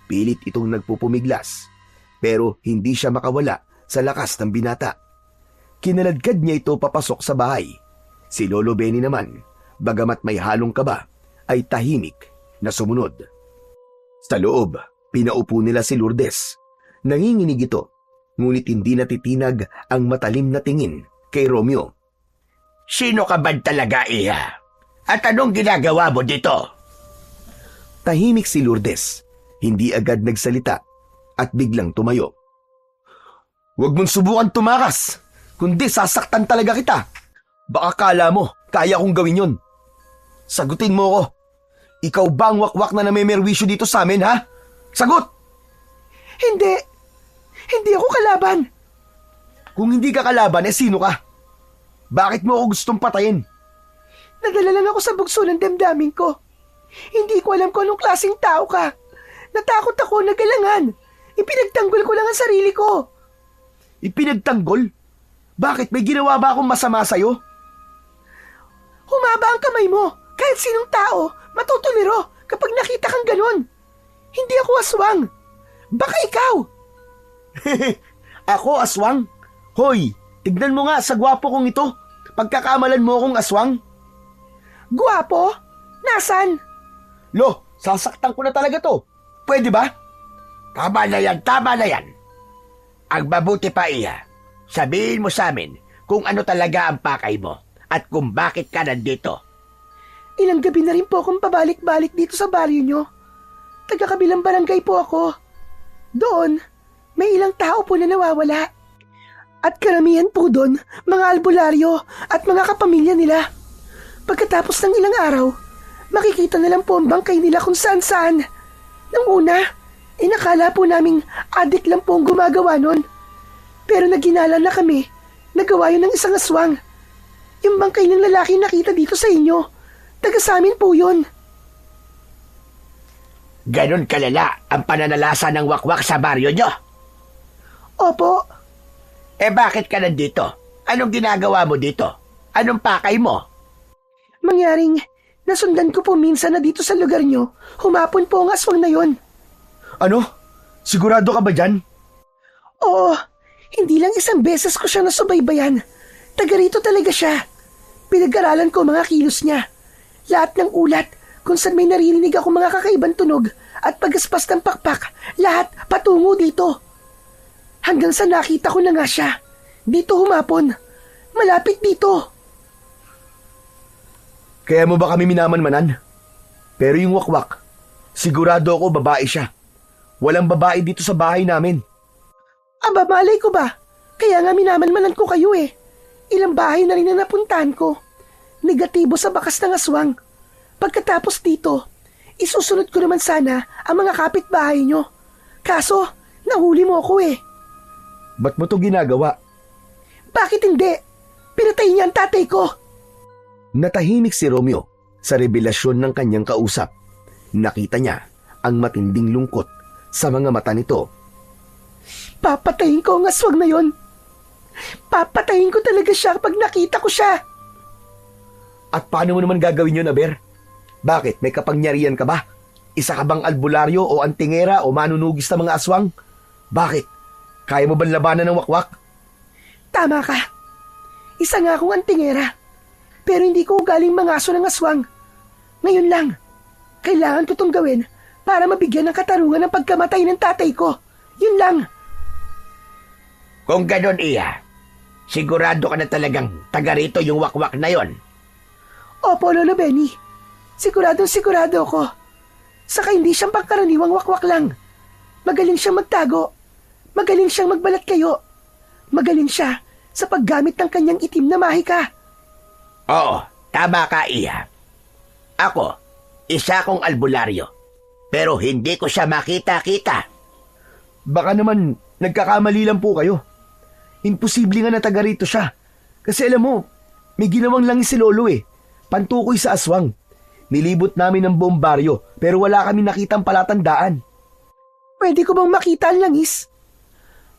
Pilit itong nagpupumiglas. Pero hindi siya makawala sa lakas ng binata. Kinaladkad niya ito papasok sa bahay. Si Lolo Benny naman, bagamat may halong kaba, ay tahimik na sumunod. Sa loob, pinaupo nila si Lourdes. Nanginginig ito, ngunit hindi natitinag ang matalim na tingin kay Romeo. Sino ka ba talaga, Iha? At anong ginagawa mo dito? Tahimik si Lourdes, hindi agad nagsalita at biglang tumayo. Huwag mong subukan tumakas, kundi sasaktan talaga kita. Baka kala mo, kaya kong gawin yun. Sagutin mo ko. Ikaw ba ang wakwak na namemerwisyo dito sa amin, ha? Sagot! Hindi. Hindi ako kalaban. Kung hindi ka kalaban, sino ka? Bakit mo ako gustong patayin? Nadala lang ako sa bugso ng damdamin ko. Hindi ko alam kung anong klaseng tao ka. Natakot ako, nagalangan. Ipinagtanggol ko lang ang sarili ko. Ipinagtanggol? Bakit? May ginawa ba akong masama sa'yo? Humaba ang kamay mo. Kahit sinong tao, matutuliro kapag nakita kang ganon. Hindi ako aswang. Baka ikaw. Ako aswang? Hoy, tignan mo nga sa gwapo kong ito. Pagkakamalan mo akong aswang. Gwapo? Nasaan? Lo, sasaktan ko na talaga to. Pwede ba? Tama na yan, tama na yan. Ang mabuti pa, Iha, sabihin mo sa amin kung ano talaga ang pakay mo at kung bakit ka nandito. Ilang gabi na rin po akong pabalik-balik dito sa baryo nyo. Taga-kabilang barangay po ako. Doon, may ilang tao po na nawawala. At karamihan po doon, mga albularyo at mga kapamilya nila. Pagkatapos ng ilang araw, makikita na lang po ang bangkay nila kung saan-saan. Nung una, inakala po naming adik lang po ang gumagawa nun. Pero naginala na kami, nagawa yun ng isang aswang. Yung bangkay ng lalaki nakita dito sa inyo, taga sa amin po yun. Ganon kalala ang pananalasa ng wakwak sa baryo nyo? Opo. Bakit ka nandito? Anong ginagawa mo dito? Anong pakay mo? Mangyaring, nasundan ko po minsan na dito sa lugar nyo, humapon po ang aswang na yon. Ano? Sigurado ka ba dyan? Oo, hindi lang isang beses ko siya nasubaybayan. Taga rito talaga siya. Pinag-aralan ko mga kilos niya. Lahat ng ulat, kung saan may naririnig ako mga kakaibang tunog at pagaspas ng pakpak, lahat patungo dito. Hanggang sa nakita ko na nga siya. Dito humapon. Malapit dito. Kaya mo ba kami minamanmanan? Pero yung wakwak, sigurado ako babae siya. Walang babae dito sa bahay namin. Aba, malay ko ba? Kaya nga minamalmalan ko kayo eh. Ilang bahay na rin na napuntahan ko. Negatibo sa bakas ng aswang. Pagkatapos dito, isusunod ko naman sana ang mga kapitbahay nyo. Kaso, nahuli mo ako eh. Ba't mo to ginagawa? Bakit hindi? Pinatay niya ang tatay ko. Natahimik si Romeo sa revelasyon ng kanyang kausap. Nakita niya ang matinding lungkot sa mga mata nito. Papatayin ko ang aswang na yon. Papatayin ko talaga siya kapag nakita ko siya. At paano mo naman gagawin yun, Aber? Bakit? May kapangyarihan ka ba? Isa ka bang albularyo o antingera o manunugis ng mga aswang? Bakit? Kaya mo ba labanan ng wakwak? Tama ka. Isa nga akong antingera. Pero hindi ko galing mangaso ng aswang. Ngayon lang, kailangan ko itong gawin para mabigyan ng katarungan ng pagkamatay ng tatay ko. Yun lang. Kung ganon, Iya, sigurado ka na talagang taga rito yung wakwak na yon. Opo, Lolo Benny. Sigurado ako. Saka hindi siyang pangkaraniwang wakwak lang. Magaling siyang magtago. Magaling siyang magbalat kayo. Magaling siya sa paggamit ng kanyang itim na mahika. Oo, tama ka, Iya. Ako, isa kong albularyo. Pero hindi ko siya makita-kita. Baka naman nagkakamali lang po kayo. Imposible nga na taga rito siya. Kasi alam mo, may ginawang langis si Lolo eh. Pantukoy sa aswang. Nilibot namin ng buong baryo pero wala kami nakitang palatandaan. Pwede ko bang makita ang langis?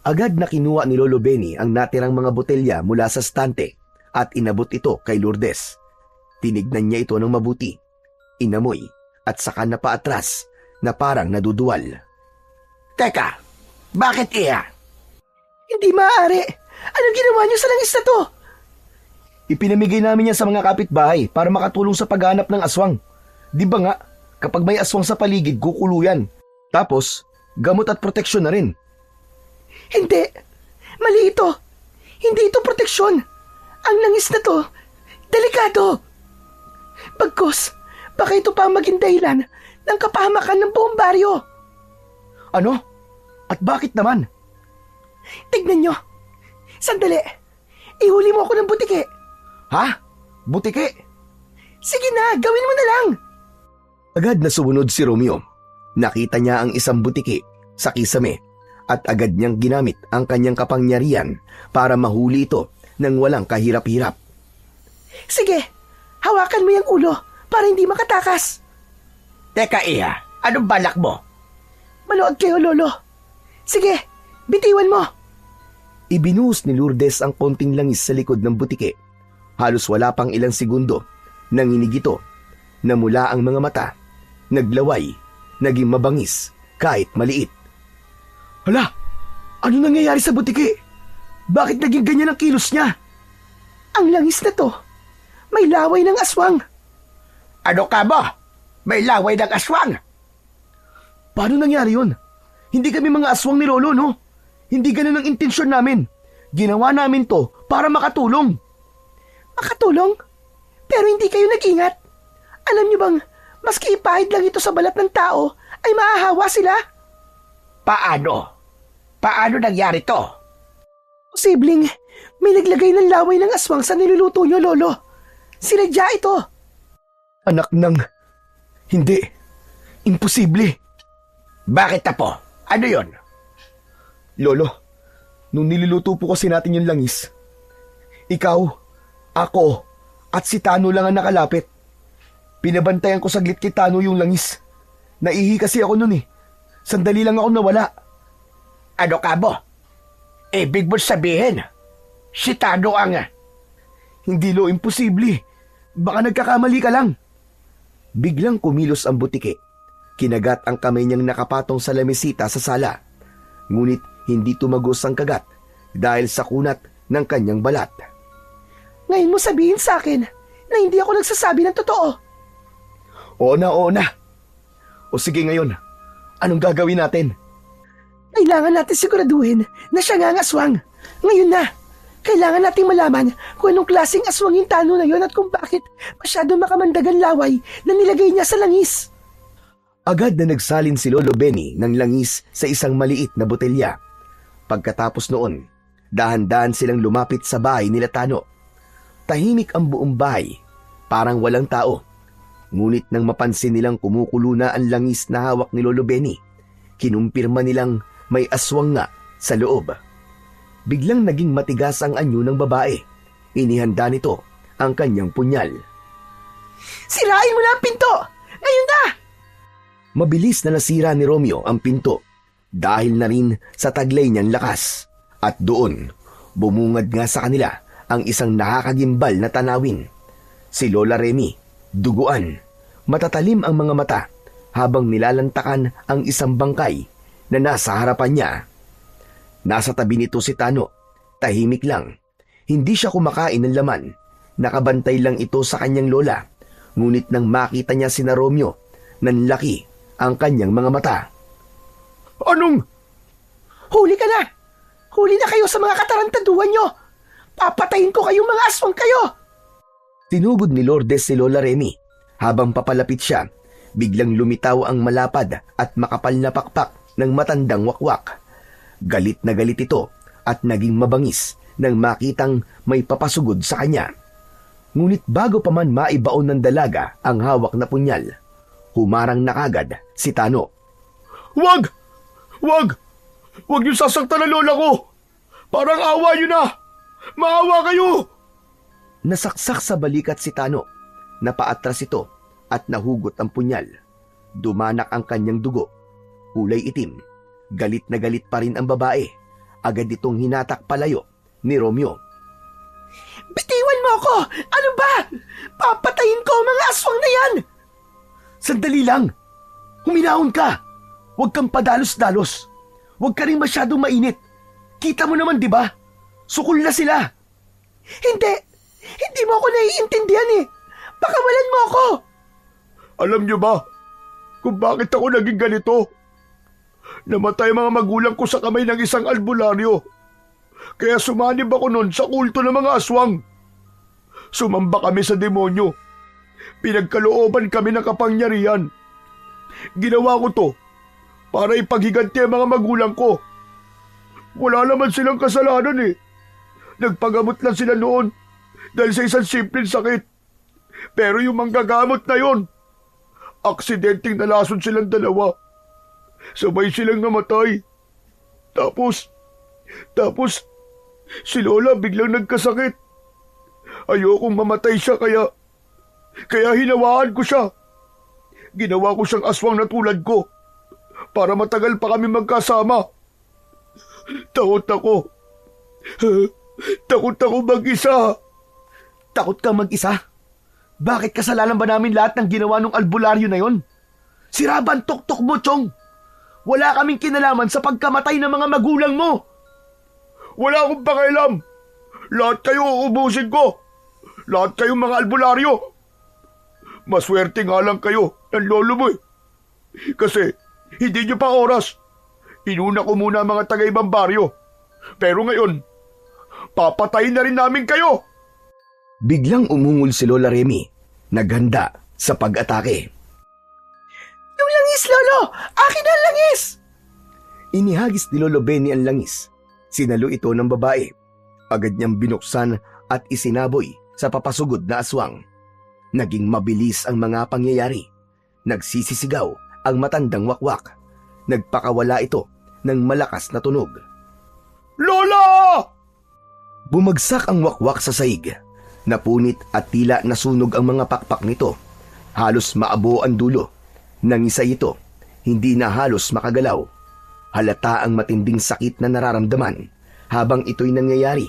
Agad na kinuha ni Lolo Benny ang natirang mga botelya mula sa stante at inabot ito kay Lourdes. Tinignan niya ito ng mabuti, inamoy at saka na paatras na parang naduduwal. Teka, bakit, Iya? Hindi maaari. Anong ginawa niyo sa langis na to? Ipinamigay namin yan sa mga kapitbahay para makatulong sa paghanap ng aswang. Di ba nga, kapag may aswang sa paligid, kukulo yan. Tapos, gamot at proteksyon na rin. Hindi. Mali ito. Hindi ito proteksyon. Ang langis na to, delikado. Bagkus, baka ito pa ang maging dahilan ng kapahamakan ng buong baryo. Ano? At bakit naman? Tignan nyo. Sandali. Ihuli mo ako ng butike. Ha? Butike? Sige na, gawin mo na lang. Agad na sumunod si Romeo. Nakita niya ang isang butike sa kisame at agad niyang ginamit ang kanyang kapangyarihan para mahuli ito nang walang kahirap-hirap. Sige, hawakan mo yung ulo para hindi makatakas. Teka, Iya, anong balak mo? Manood kayo, Lolo. Sige, bitiwan mo. Ibinuhos ni Lourdes ang konting langis sa likod ng butike. Halos wala pang ilang segundo, nanginig ito, namula ang mga mata, naglaway, naging mabangis, kahit maliit. Hala, ano nangyayari sa butike? Bakit naging ganyan ang kilos niya? Ang langis na to, may laway ng aswang. Ano ka mo? May laway ng aswang. Paano nangyari yun? Hindi kami mga aswang ni Lolo, no? Hindi ganun ang intensyon namin. Ginawa namin to para makatulong. Makatulong? Pero hindi kayo nag-ingat. Alam niyo bang, maski ipahid lang ito sa balat ng tao, ay maahawa sila? Paano? Paano nangyari to? Posibleng may naglagay ng laway ng aswang sa niluluto niyo, Lolo. Sinadya ito. Anak ng... Hindi. Imposible. Bakit, Apo? Ano yon? Lolo, nung niluluto po kasi natin yung langis, ikaw, ako, at si Tano lang ang nakalapit. Pinabantayan ko saglit kay Tano yung langis. Naihi kasi ako nun eh. Sandali lang ako nawala. Ano ka mo? Ibig mo sabihin, si Tano ang... Hindi lo, imposible. Baka nagkakamali ka lang. Biglang kumilos ang butike. Kinagat ang kamay niyang nakapatong sa lamesita sa sala. Ngunit hindi tumagos ang kagat dahil sa kunat ng kanyang balat. Ngayon mo sabihin sa akin na hindi ako nagsasabi ng totoo. Oo na. O sige ngayon, anong gagawin natin? Kailangan natin siguraduhin na siya nga ang aswang. Ngayon na. Kailangan nating malaman kung anong klaseng aswang yung Tano na yon at kung bakit masyado makamandagan laway na nilagay niya sa langis. Agad na nagsalin si Lolo Benny ng langis sa isang maliit na botelya. Pagkatapos noon, dahan-dahan silang lumapit sa bahay nila Tano. Tahimik ang buong bahay, parang walang tao. Ngunit nang mapansin nilang kumukulo na ang langis na hawak ni Lolo Benny, kinumpirma nilang may aswang nga sa loob. Biglang naging matigas ang anyo ng babae. Inihanda nito ang kanyang punyal. Sirain mo na ang pinto! Ngayon na! Mabilis na nasira ni Romeo ang pinto dahil na rin sa taglay niyang lakas. At doon, bumungad nga sa kanila ang isang nakakagimbal na tanawin. Si Lola Remy, duguan, matatalim ang mga mata habang nilalantakan ang isang bangkay na nasa harapan niya. Nasa tabi nito si Tano, tahimik lang. Hindi siya kumakain ng laman. Nakabantay lang ito sa kanyang lola. Ngunit nang makita niya sina Romeo, nanlaki ang kanyang mga mata. Anong? Huli ka na! Huli na kayo sa mga katarantaduhan nyo! Papatayin ko kayong mga aswang kayo! Tinugod ni Lourdes si Lola Remy. Habang papalapit siya, biglang lumitaw ang malapad at makapal na pakpak ng matandang wakwak. Galit na galit ito at naging mabangis nang makitang may papasugod sa kanya. Ngunit bago pa man maibaon ng dalaga ang hawak na punyal, humarang na kagad si Tano. Wag! Wag! Wag niyo sasaktan ang lola ko! Parang awa niyo na! Maawa kayo! Nasaksak sa balikat si Tano. Napaatras ito at nahugot ang punyal. Dumanak ang kanyang dugo. Kulay itim. Galit na galit pa rin ang babae. Agad itong hinatak palayo ni Romeo. Bitiwan mo ako! Ano ba? Papatayin ko ang mga aswang na yan! Sandali lang! Huminahon ka! Huwag kang padalos-dalos. Huwag ka rin masyadong mainit. Kita mo naman, di ba? Sukol na sila. Hindi! Hindi mo ako naiintindihan eh! Pakawalan mo ako! Alam niyo ba kung bakit ako naging ganito? Namatay mga magulang ko sa kamay ng isang albularyo. Kaya sumanib ako noon sa kulto ng mga aswang. Sumamba kami sa demonyo. Pinagkalooban kami ng kapangyarihan. Ginawa ko to para ipaghiganti ang mga magulang ko. Wala naman silang kasalanan eh. Nagpagamot lang sila noon dahil sa isang simpleng sakit. Pero yung manggagamot na yon, aksidenteng nalason silang dalawa. Sabay silang namatay. Tapos, si Lola biglang nagkasakit. Ayokong mamatay siya kaya hinawaan ko siya. Ginawa ko siyang aswang na tulad ko para matagal pa kami magkasama. Takot ako. Takot ako mag-isa. Takot ka mag-isa? Bakit kasalanan ba namin lahat ng ginawa ng albularyo na yon? Siraban tok-tok mo, Chong. Wala kaming kinalaman sa pagkamatay ng mga magulang mo. Wala akong pakialam. Lahat kayo uubusin ko. Lahat kayong mga albularyo. Maswerte nga lang kayo ng lolo mo eh. Kasi hindi nyo pa oras. Inuna ko muna ang mga taga-ibang baryo. Pero ngayon, papatayin na rin namin kayo. Biglang umungol si Lola Remy, naghanda sa pag-atake. Yung langis, Lolo! Akin ang langis! Inihagis ni Lolo Benny ang langis. Sinalo ito ng babae. Agad niyang binuksan at isinaboy sa papasugod na aswang. Naging mabilis ang mga pangyayari. Nagsisisigaw ang matandang wakwak. Nagpakawala ito ng malakas na tunog. Lola! Bumagsak ang wakwak sa saig. Napunit at tila nasunog ang mga pakpak nito. Halos maabo ang dulo. Nangisay ito, hindi na halos makagalaw. Halata ang matinding sakit na nararamdaman. Habang ito'y nangyayari,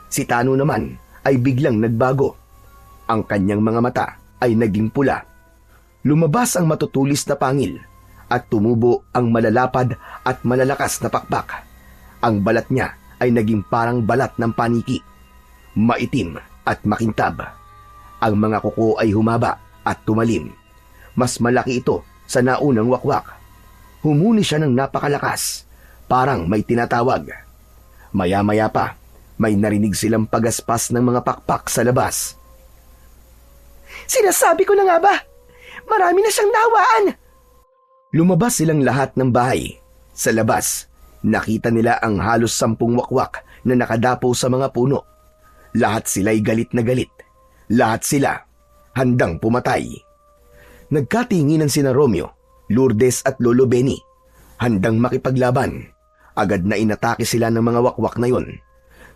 si Tano naman ay biglang nagbago. Ang kanyang mga mata ay naging pula. Lumabas ang matutulis na pangil at tumubo ang malalapad at malalakas na pakpak. Ang balat niya ay naging parang balat ng paniki. Maitim at makintab. Ang mga kuko ay humaba at tumalim. Mas malaki ito sa naunang wakwak. Humuni siya ng napakalakas, parang may tinatawag. Maya-maya pa, May narinig silang pagaspas ng mga pakpak sa labas. Sinasabi ko na nga ba? Marami na siyang nawaan. Lumabas silang lahat ng bahay. Sa labas, nakita nila ang halos 10 wakwak na nakadapo sa mga puno. Lahat sila'y galit na galit. Lahat sila handang pumatay. Nagkatinginan sina Romeo, Lourdes at Lolo Benny. Handang makipaglaban. Agad na inatake sila ng mga wakwak na yon.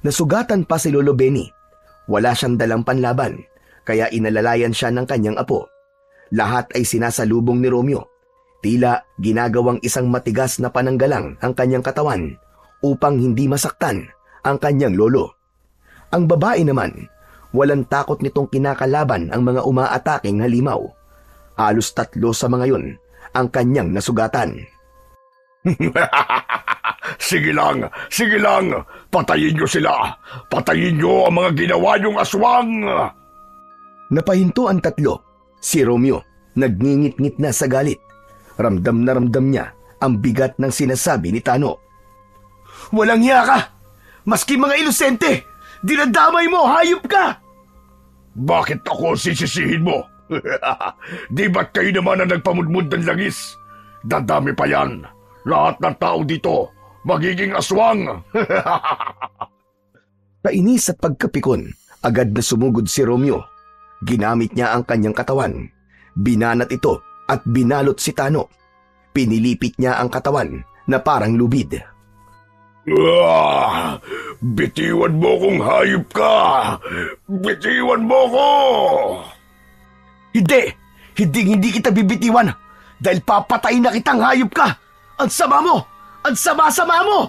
Nasugatan pa si Lolo Benny. Wala siyang dalang panlaban, kaya inalalayan siya ng kanyang apo. Lahat ay sinasalubong ni Romeo. Tila ginagawang isang matigas na pananggalang ang kanyang katawan upang hindi masaktan ang kanyang lolo. Ang babae naman, walang takot nitong kinakalaban ang mga umaataking halimaw. Halos 3 sa mga yun ang kanyang nasugatan. Sige lang, patayin niyo sila. Patayin niyo ang mga ginawa niyong aswang. Napahinto ang 3. Si Romeo, nagngingit-ngit na sa galit. Ramdam na ramdam niya ang bigat ng sinasabi ni Tano. Walang hiya ka! Maski mga inosente, dinadamay mo, hayop ka! Bakit ako sisisihin mo? Di ba't kayo naman ang nagpamudmud ng langis? Dadami pa yan. Lahat ng tao dito magiging aswang. Kainis at pagkapikon, agad na sumugod si Romeo. Ginamit niya ang kanyang katawan. Binanat ito at binalot si Tano. Pinilipit niya ang katawan na parang lubid. Bitiwan mo kung hayop ka! Bitiwan mo ko! Hindi kita bibitiwan dahil papatayin na kitang hayop ka! Ang sama mo! Ang sama-sama mo!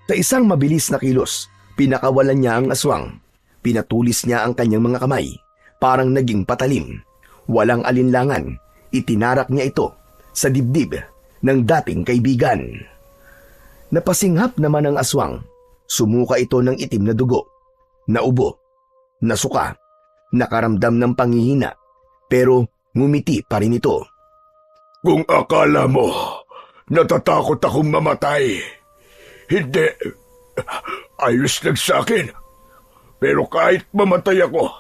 Sa isang mabilis na kilos, pinakawalan niya ang aswang. Pinatulis niya ang kanyang mga kamay, parang naging patalim. Walang alinlangan, itinarak niya ito sa dibdib ng dating kaibigan. Napasinghap naman ang aswang. Sumuka ito ng itim na dugo. Naubo, nasuka, nakaramdam ng panghihina, pero ngumiti pa rin ito. Kung akala mo, natatakot akong mamatay. Hindi. Ayos lang sa akin. Pero kahit mamatay ako,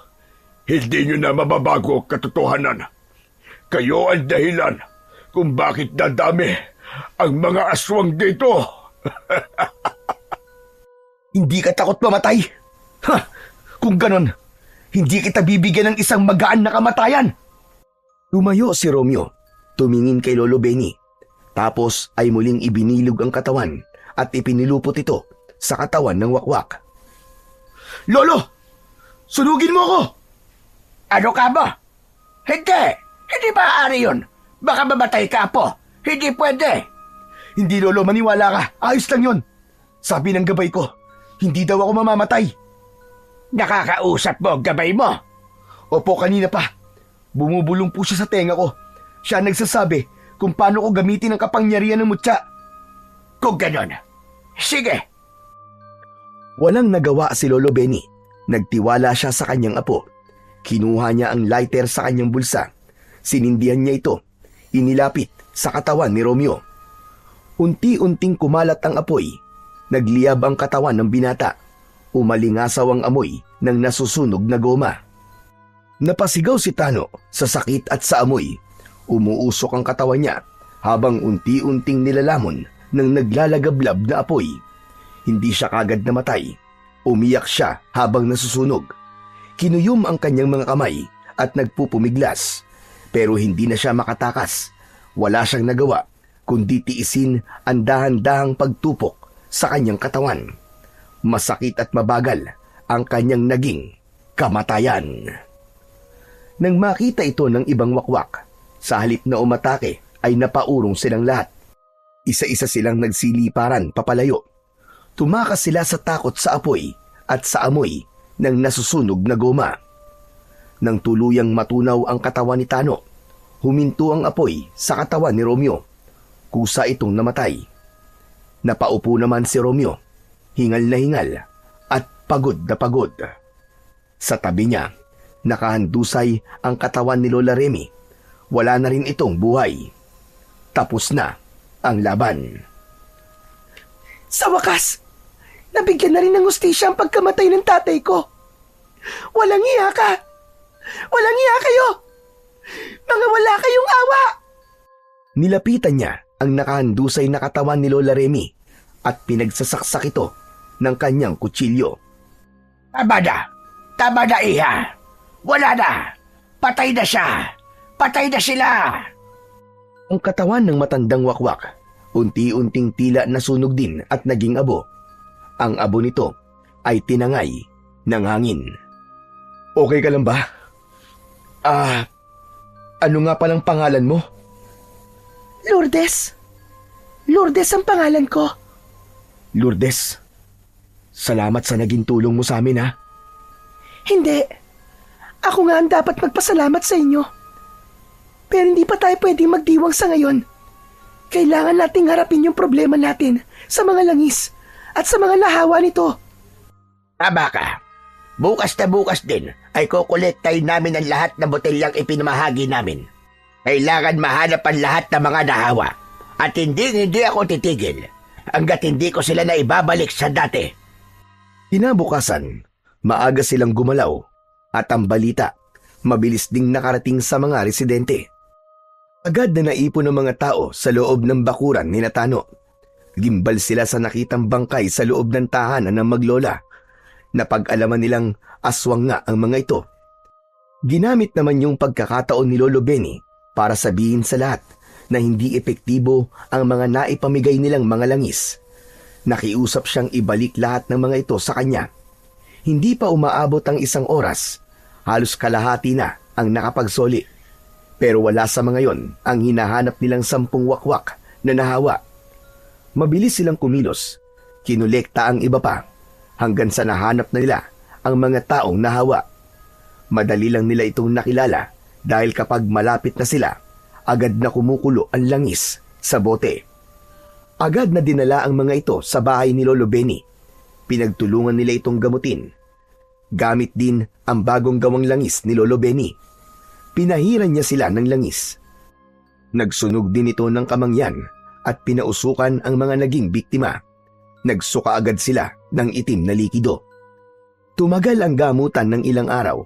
hindi nyo na mababago ang katotohanan. Kayo ang dahilan kung bakit dadami ang mga aswang dito. Hindi ka takot mamatay? Kung ganon, hindi kita bibigyan ng isang magaan na kamatayan. Tumayo si Romeo, tumingin kay Lolo Benny. Tapos ay muling ibinilog ang katawan at ipinilupot ito sa katawan ng wakwak. Lolo! Sunugin mo ko! Ano ka ba? Hindi maaari yun. Baka mamatay ka po. Hindi pwede. Hindi, Lolo, maniwala ka. Ayos lang yun. Sabi ng gabay ko, hindi daw ako mamamatay. Nakakausap mo ang gabay mo. Opo, kanina pa. Bumubulong po siya sa tenga ko. Siya nagsasabi kung paano ko gamitin ang kapangyarihan ng mutya. Kung ganon, sige. Walang nagawa si Lolo Benny. Nagtiwala siya sa kanyang apo. Kinuha niya ang lighter sa kanyang bulsa. Sinindihan niya ito. Inilapit sa katawan ni Romeo. Unti-unting kumalat ang apoy. Nagliyab ang katawan ng binata. Umalingasaw ang amoy ng nasusunog na goma. Napasigaw si Tano sa sakit at sa amoy. Umuusok ang katawan niya habang unti-unting nilalamon ng naglalagablab na apoy. Hindi siya kagad namatay. Umiyak siya habang nasusunog. Kinuyom ang kanyang mga kamay at nagpupumiglas. Pero hindi na siya makatakas. Wala siyang nagawa kundi tiisin ang dahan-dahang pagtupok sa kanyang katawan. Masakit at mabagal ang kanyang naging kamatayan. Nang makita ito ng ibang wakwak, sa halip na umatake ay napaurong silang lahat. Isa-isa silang nagsiliparan papalayo. Tumakas sila sa takot sa apoy at sa amoy ng nasusunog na goma. Nang tuluyang matunaw ang katawan ni Tano, huminto ang apoy sa katawan ni Romeo. Kusa itong namatay. Napaupo naman si Romeo, hingal na hingal at pagod na pagod. Sa tabi niya, nakahandusay ang katawan ni Lola Remy. Wala na rin itong buhay. Tapos na ang laban. Sa wakas, nabigyan na rin ng hustisya ang pagkamatay ng tatay ko. Walang iya ka! Walang iya kayo! Mga wala kayong awa! Nilapitan niya ang nakahandusay na katawan ni Lola Remy at pinagsasaksak ito ng kanyang kutsilyo. Tama na! Tama na, iha! Wala na! Patay na siya! Patay na sila! Ang katawan ng matandang wakwak, unti-unting tila nasunog din at naging abo. Ang abo nito ay tinangay ng hangin. Okay ka lang ba? Ano nga palang pangalan mo? Lourdes. Lourdes ang pangalan ko. Lourdes, salamat sa naging tulong mo sa amin, ha? Hindi. Ako nga ang dapat magpasalamat sa inyo. Pero hindi pa tayo pwedeng magdiwang sa ngayon. Kailangan nating harapin yung problema natin sa mga langis at sa mga lahawa nito. Tama ka. Bukas na bukas din ay kukolektahin namin ang lahat ng botelyang ipinamahagi namin. Kailangan mahanap ang lahat ng mga nahawa. At hindi ako titigil hanggat hindi ko sila na ibabalik sa dati. Kinabukasan, maaga silang gumalaw at ang balita, mabilis ding nakarating sa mga residente. Agad na naipon ng mga tao sa loob ng bakuran ni Natano. Gimbal sila sa nakitang bangkay sa loob ng tahanan ng maglola. Napag-alaman nilang aswang nga ang mga ito. Ginamit naman yung pagkakataon ni Lolo Benny para sabihin sa lahat na hindi epektibo ang mga naipamigay nilang mga langis. Nakiusap siyang ibalik lahat ng mga ito sa kanya. Hindi pa umaabot ang 1 oras, halos kalahati na ang nakapagsoli. Pero wala sa mga yon ang hinahanap nilang 10 wakwak na nahawa. Mabilis silang kumilos, kinolekta ang iba pa, hanggang sa nahanap na nila ang mga taong nahawa. Madali lang nila itong nakilala dahil kapag malapit na sila, agad na kumukulo ang langis sa bote. Agad na dinala ang mga ito sa bahay ni Lolo Benny. Pinagtulungan nila itong gamutin. Gamit din ang bagong gawang langis ni Lolo Benny. Pinahiran niya sila ng langis. Nagsunog din ito ng kamangyan at pinausukan ang mga naging biktima. Nagsuka agad sila ng itim na likido. Tumagal ang gamutan ng ilang araw.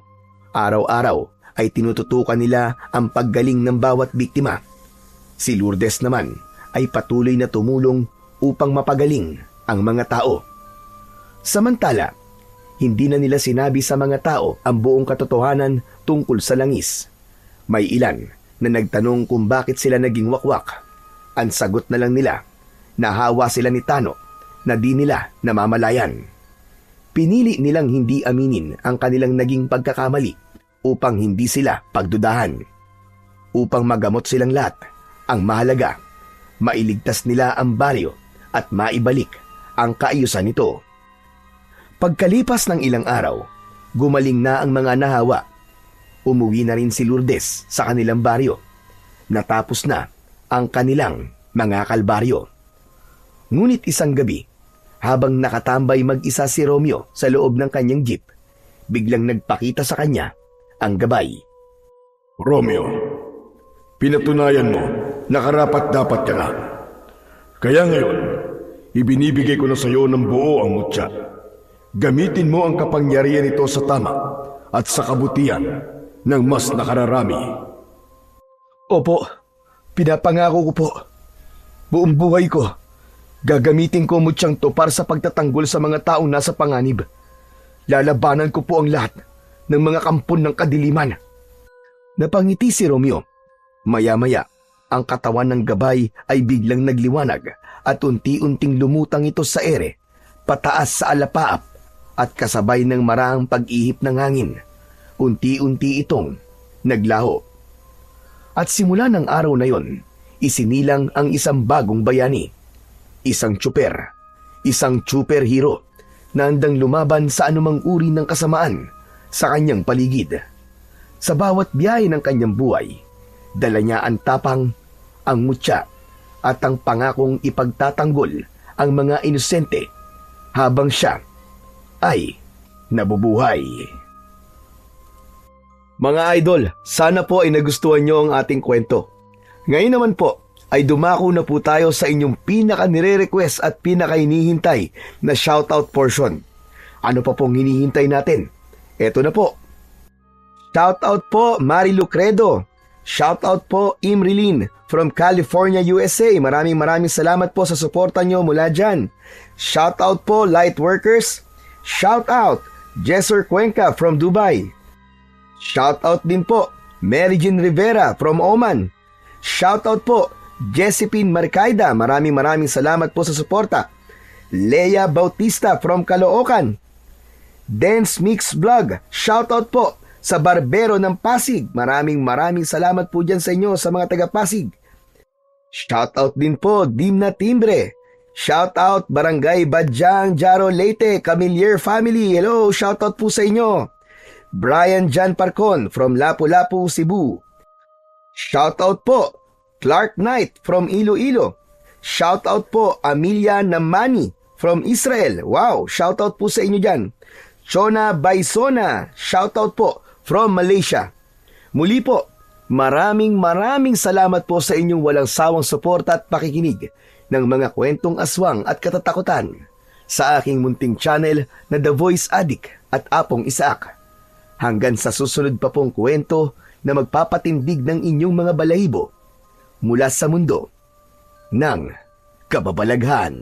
Araw-araw ay tinututukan nila ang paggaling ng bawat biktima. Si Lourdes naman ay patuloy na tumulong upang mapagaling ang mga tao. Samantala, hindi na nila sinabi sa mga tao ang buong katotohanan tungkol sa langis. May ilan na nagtanong kung bakit sila naging wakwak. Ang sagot na lang nila, nahawa sila ni Tano na di nila namamalayan. Pinili nilang hindi aminin ang kanilang naging pagkakamali upang hindi sila pagdudahan. Upang magamot silang lahat, ang mahalaga, mailigtas nila ang baryo at maibalik ang kaayusan nito. Pagkalipas ng ilang araw, gumaling na ang mga nahawa. Umuwi na rin si Lourdes sa kanilang baryo. Natapos na ang kanilang mga kalbaryo. Ngunit isang gabi, habang nakatambay mag-isa si Romeo sa loob ng kanyang jeep, biglang nagpakita sa kanya ang gabay. Romeo, pinatunayan mo na karapat-dapat ka na. Kaya ngayon, ibinibigay ko na sa iyo ng buo ang mutya. Gamitin mo ang kapangyarihan nito sa tama at sa kabutihan ng mas nakararami. Opo, pinapangako ko po. Buong buhay ko, gagamitin ko mutyang to para sa pagtatanggol sa mga taong nasa panganib. Lalabanan ko po ang lahat ng mga kampon ng kadiliman. Napangiti si Romeo. Maya-maya, ang katawan ng gabay ay biglang nagliwanag at unti-unting lumutang ito sa ere, pataas sa alapaap at kasabay ng maraang pag-ihip ng hangin. Unti-unti itong naglaho. At simula ng araw na yon, isinilang ang isang bagong bayani. Isang tsuper, isang superhero na handang lumaban sa anumang uri ng kasamaan sa kanyang paligid. Sa bawat biyahe ng kanyang buhay, dala niya ang tapang, ang mutya at ang pangakong ipagtatanggol ang mga inosente habang siya ay nabubuhay. Mga idol, sana po ay nagustuhan nyo ang ating kwento. Ngayon naman po, ay dumako na po tayo sa inyong pinaka-nire-request at pinaka-hinihintay na shoutout portion. Ano pa pong hinihintay natin? Eto na po. Shoutout po Mari Lucredo. Shoutout po Imrilin from California, USA. Maraming salamat po sa suporta nyo mula dyan. Shoutout po Lightworkers. Shoutout Jesser Cuenca from Dubai. Shoutout din po Mary Jean Rivera from Oman. Shoutout po Josephine Marcaida. Maraming salamat po sa suporta. Leia Bautista from Caloocan. Dance Mix Vlog. Shoutout po sa Barbero ng Pasig. Maraming salamat po dyan sa inyo sa mga taga Pasig. Shoutout din po Dimna Timbre. Shoutout Barangay Badyang, Jaro, Leyte, Camillier Family. Hello, shoutout po sa inyo. Brian Jan Parcon from Lapu-Lapu, Cebu. Shoutout po Clark Knight from Iloilo. Shoutout po Amelia Namani from Israel. Wow, shoutout po sa inyo dyan. Chona Baisona, shoutout po from Malaysia. Muli po, maraming salamat po sa inyong walang sawang suporta at pakikinig ng mga kwentong aswang at katatakutan sa aking munting channel na The Voice Addict at Apong Isaac. Hanggang sa susunod pa pong kwento na magpapatindig ng inyong mga balahibo mula sa mundo ng kababalaghan.